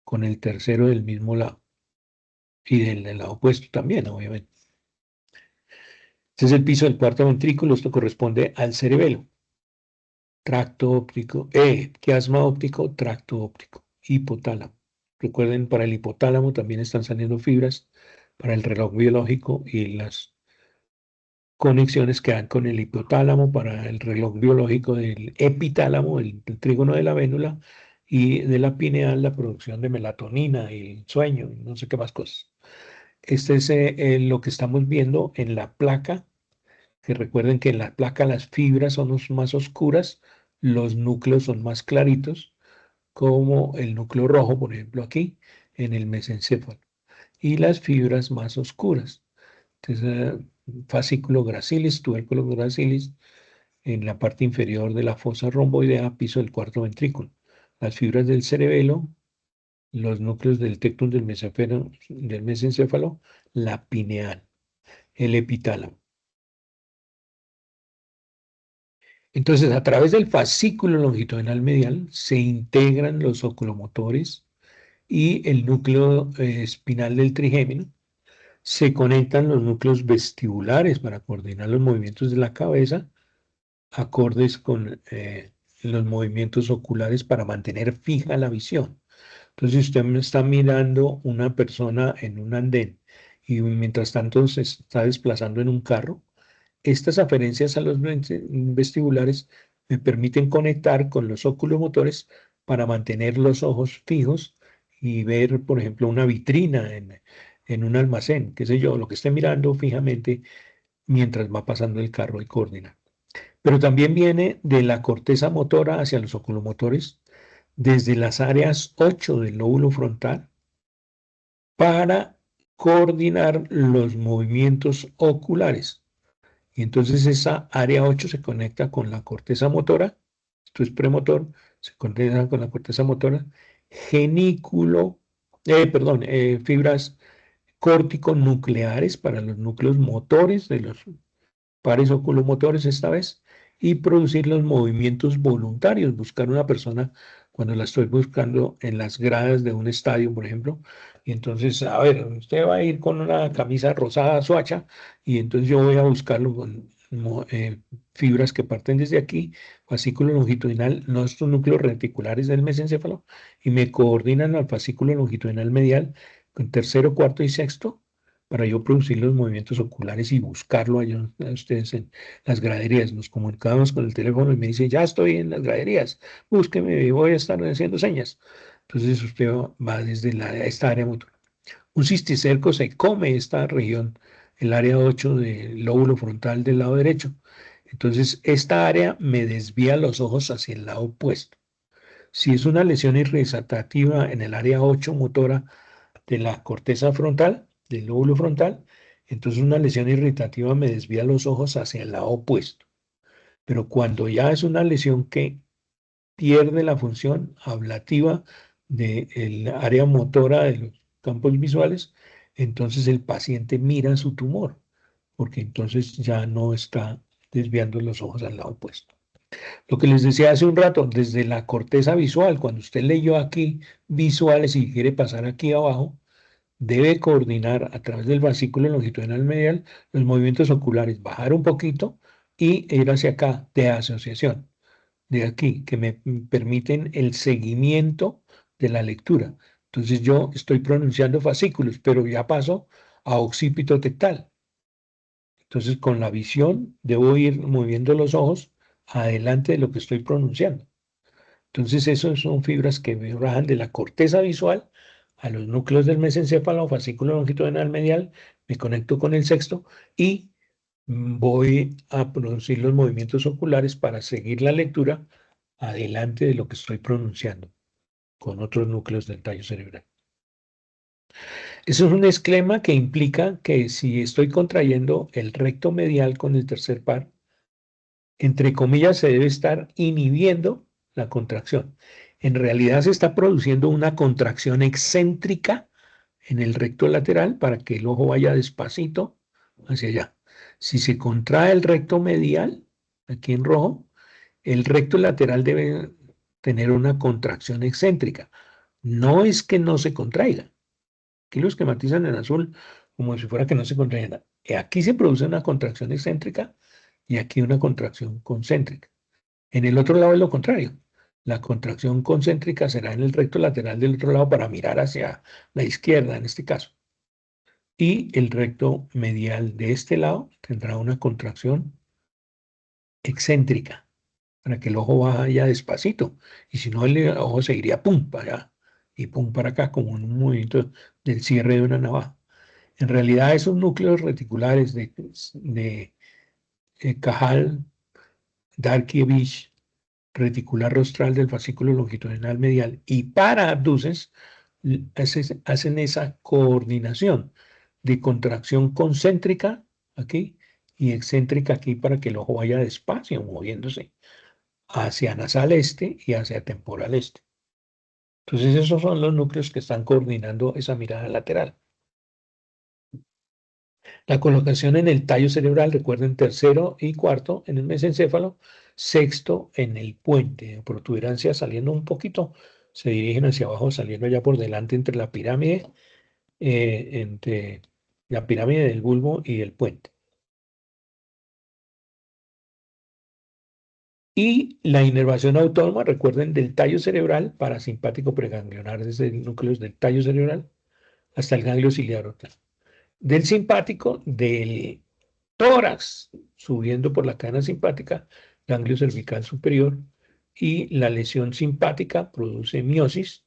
con el tercero del mismo lado y del lado opuesto también, obviamente. Este es el piso del cuarto ventrículo, esto corresponde al cerebelo. Tracto óptico, quiasma óptico, tracto óptico, hipotálamo. Recuerden, para el hipotálamo también están saliendo fibras para el reloj biológico y las conexiones que dan con el hipotálamo para el reloj biológico del epitálamo, el trígono de la vénula, y de la pineal, la producción de melatonina y el sueño, y no sé qué más cosas. Este es lo que estamos viendo en la placa, que recuerden que en la placa las fibras son más oscuras, los núcleos son más claritos, como el núcleo rojo, por ejemplo, aquí, en el mesencéfalo, y las fibras más oscuras. Entonces, fascículo gracilis, tubérculo gracilis, en la parte inferior de la fosa romboidea, piso del cuarto ventrículo. Las fibras del cerebelo, los núcleos del tectum del mesencéfalo, la pineal, el epitálamo. Entonces, a través del fascículo longitudinal medial se integran los oculomotores y el núcleo espinal del trigémino. Se conectan los núcleos vestibulares para coordinar los movimientos de la cabeza, acordes con los movimientos oculares para mantener fija la visión. Entonces, si usted me está mirando una persona en un andén y mientras tanto se está desplazando en un carro, estas aferencias a los vestibulares me permiten conectar con los oculomotores para mantener los ojos fijos y ver, por ejemplo, una vitrina en un almacén, qué sé yo, lo que esté mirando fijamente mientras va pasando el carro y coordinar. Pero también viene de la corteza motora hacia los oculomotores, desde las áreas 8 del lóbulo frontal, para coordinar los movimientos oculares. Y entonces esa área 8 se conecta con la corteza motora, esto es premotor, se conecta con la corteza motora, genículo, fibras córtico-nucleares para los núcleos motores de los pares oculomotores esta vez, y producir los movimientos voluntarios, buscar una persona cuando la estoy buscando en las gradas de un estadio, por ejemplo, y entonces, a ver, usted va a ir con una camisa rosada suacha, y entonces yo voy a buscarlo con fibras que parten desde aquí, fascículo longitudinal, nuestros núcleos reticulares del mesencéfalo, y me coordinan al fascículo longitudinal medial con tercero, cuarto y sexto, para yo producir los movimientos oculares y buscarlo a ustedes en las graderías. Nos comunicamos con el teléfono y me dice, ya estoy en las graderías, búsqueme y voy a estar haciendo señas. Entonces usted va desde esta área motora. Un cisticerco se come esta región, el área 8 del lóbulo frontal del lado derecho. Entonces esta área me desvía los ojos hacia el lado opuesto. Si es una lesión irritativa en el área 8 motora de la corteza frontal, del lóbulo frontal, entonces una lesión irritativa me desvía los ojos hacia el lado opuesto. Pero cuando ya es una lesión que pierde la función ablativa del área motora de los campos visuales, entonces el paciente mira su tumor, porque entonces ya no está desviando los ojos al lado opuesto. Lo que les decía hace un rato, desde la corteza visual, cuando usted leyó aquí visuales y quiere pasar aquí abajo, debe coordinar a través del fascículo longitudinal medial los movimientos oculares, bajar un poquito y ir hacia acá de asociación, de aquí, que me permiten el seguimiento de la lectura. Entonces yo estoy pronunciando fascículos, pero ya paso a occipito tectal. Entonces con la visión debo ir moviendo los ojos adelante de lo que estoy pronunciando. Entonces, esos son fibras que bajan de la corteza visual a los núcleos del mesencéfalo, fascículo longitudinal medial, me conecto con el sexto y voy a producir los movimientos oculares para seguir la lectura adelante de lo que estoy pronunciando con otros núcleos del tallo cerebral. Eso es un esquema que implica que si estoy contrayendo el recto medial con el tercer par, entre comillas, se debe estar inhibiendo la contracción. En realidad se está produciendo una contracción excéntrica en el recto lateral para que el ojo vaya despacito hacia allá. Si se contrae el recto medial, aquí en rojo, el recto lateral debe tener una contracción excéntrica. No es que no se contraiga. Aquí lo esquematizan en azul como si fuera que no se contraiga. Aquí se produce una contracción excéntrica y aquí una contracción concéntrica. En el otro lado es lo contrario. La contracción concéntrica será en el recto lateral del otro lado para mirar hacia la izquierda, en este caso. y el recto medial de este lado tendrá una contracción excéntrica para que el ojo vaya despacito, y si no el ojo seguiría pum para allá y pum para acá, como un movimiento del cierre de una navaja. En realidad esos núcleos reticulares de Cajal, Darkievich, reticular rostral del fascículo longitudinal medial y para abduces hacen esa coordinación de contracción concéntrica aquí y excéntrica aquí para que el ojo vaya despacio, moviéndose hacia nasal este y hacia temporal este. Entonces esos son los núcleos que están coordinando esa mirada lateral. La colocación en el tallo cerebral, recuerden, tercero y cuarto en el mesencéfalo, sexto en el puente. Protuberancia saliendo un poquito, se dirigen hacia abajo, saliendo ya por delante entre la pirámide del bulbo y el puente. Y la inervación autónoma, recuerden, del tallo cerebral, parasimpático preganglionar, desde el núcleo del tallo cerebral hasta el ganglio ciliar octal. Del simpático, del tórax, subiendo por la cadena simpática, ganglio cervical superior, y la lesión simpática produce miosis,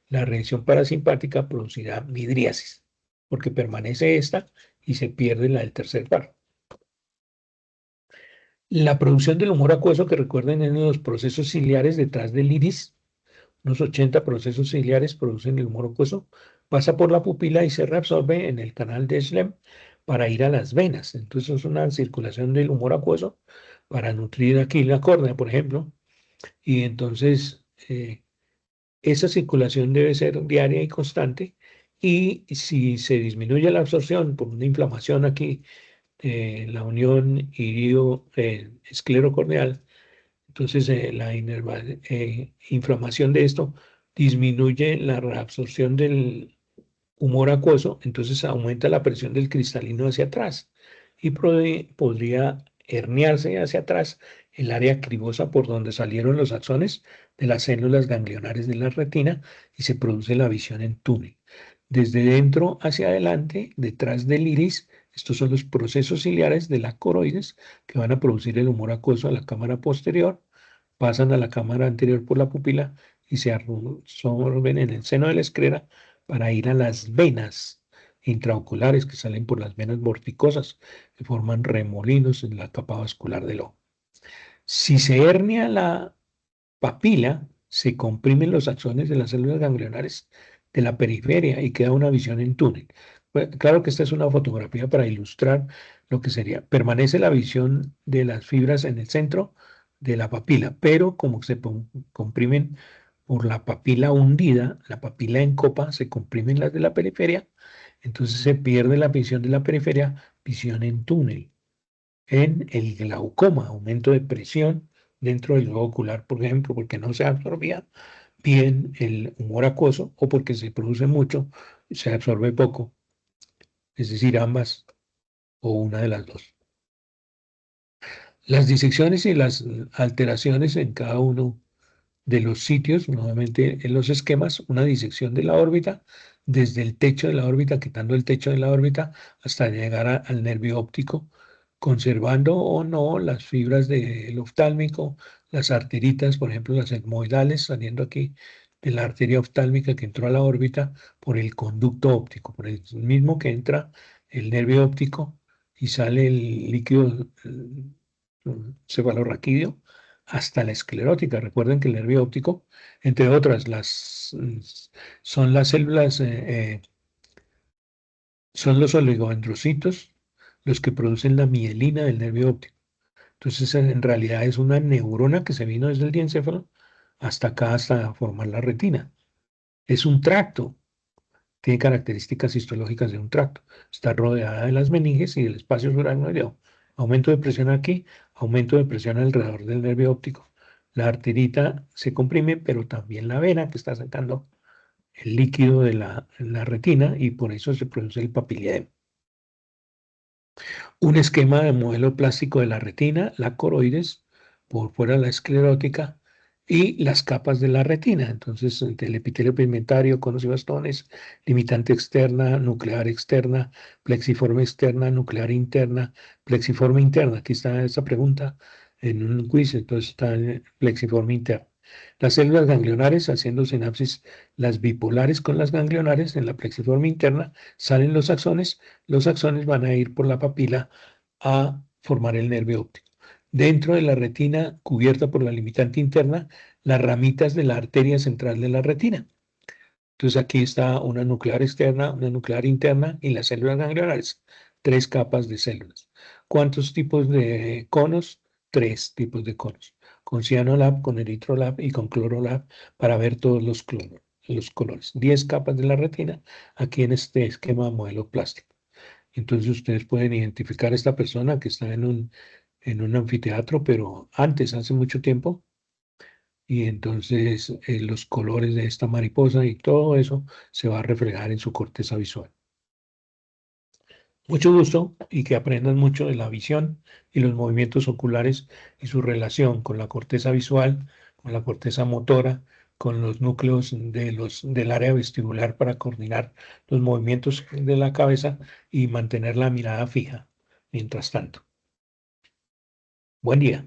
la reacción parasimpática producirá midriasis, porque permanece esta y se pierde la del tercer par. La producción del humor acuoso, que recuerden en los procesos ciliares detrás del iris, unos 80 procesos ciliares producen el humor acuoso, pasa por la pupila y se reabsorbe en el canal de Schlemm para ir a las venas. Entonces es una circulación del humor acuoso para nutrir aquí la córnea, por ejemplo, y entonces esa circulación debe ser diaria y constante, y si se disminuye la absorción por una inflamación aquí, la unión irido-esclerocorneal, entonces la inflamación de esto disminuye la reabsorción del humor acuoso, entonces aumenta la presión del cristalino hacia atrás y podría herniarse hacia atrás el área cribosa por donde salieron los axones de las células ganglionares de la retina y se produce la visión en túnel. Desde dentro hacia adelante, detrás del iris, estos son los procesos ciliares de la coroides que van a producir el humor acuoso a la cámara posterior, pasan a la cámara anterior por la pupila y se absorben en el seno de la esclera para ir a las venas intraoculares que salen por las venas vorticosas, que forman remolinos en la capa vascular del ojo. Si se hernia la papila, se comprimen los axones de las células ganglionares de la periferia y queda una visión en túnel. Pues, claro que esta es una fotografía para ilustrar lo que sería. Permanece la visión de las fibras en el centro de la papila, pero como se comprimen por la papila hundida, la papila en copa, se comprimen las de la periferia, entonces se pierde la visión de la periferia, visión en túnel. En el glaucoma, aumento de presión dentro del globo ocular, por ejemplo, porque no se absorbía bien el humor acuoso o porque se produce mucho, se absorbe poco, es decir, ambas o una de las dos. Las disecciones y las alteraciones en cada uno de los sitios, nuevamente en los esquemas, una disección de la órbita, desde el techo de la órbita, quitando el techo de la órbita, hasta llegar al nervio óptico, conservando o no las fibras del oftálmico, las arteritas, por ejemplo, las etmoidales, saliendo aquí de la arteria oftálmica que entró a la órbita por el conducto óptico, por el mismo que entra el nervio óptico y sale el líquido cefalorraquídeo hasta la esclerótica. Recuerden que el nervio óptico, entre otras, son las células, son los oligodendrocitos los que producen la mielina del nervio óptico. Entonces, en realidad es una neurona que se vino desde el diencéfalo hasta acá, hasta formar la retina. Es un tracto, tiene características histológicas de un tracto. Está rodeada de las meninges y del espacio subaracnoideo. Aumento de presión aquí, aumento de presión alrededor del nervio óptico. La arterita se comprime, pero también la vena que está sacando el líquido de la retina y por eso se produce el papilledema. Un esquema de modelo plástico de la retina, la coroides, por fuera la esclerótica y las capas de la retina. Entonces, el epitelio pigmentario, conos y bastones, limitante externa, nuclear externa, plexiforme externa, nuclear interna, plexiforme interna. Aquí está esta pregunta en un quiz, entonces está el plexiforme interna. Las células ganglionares haciendo sinapsis, las bipolares con las ganglionares en la plexiforme interna, salen los axones van a ir por la papila a formar el nervio óptico. Dentro de la retina cubierta por la limitante interna, las ramitas de la arteria central de la retina. Entonces aquí está una nuclear externa, una nuclear interna y las células ganglionares. Tres capas de células. ¿Cuántos tipos de conos? Tres tipos de conos. Con cianolab, con eritrolab y con clorolab para ver todos los colores. 10 capas de la retina aquí en este esquema modelo plástico. Entonces ustedes pueden identificar a esta persona que está en un anfiteatro, pero antes, hace mucho tiempo, y entonces los colores de esta mariposa y todo eso se va a reflejar en su corteza visual. Mucho gusto y que aprendan mucho de la visión y los movimientos oculares y su relación con la corteza visual, con la corteza motora, con los núcleos del área vestibular para coordinar los movimientos de la cabeza y mantener la mirada fija mientras tanto. Buen día.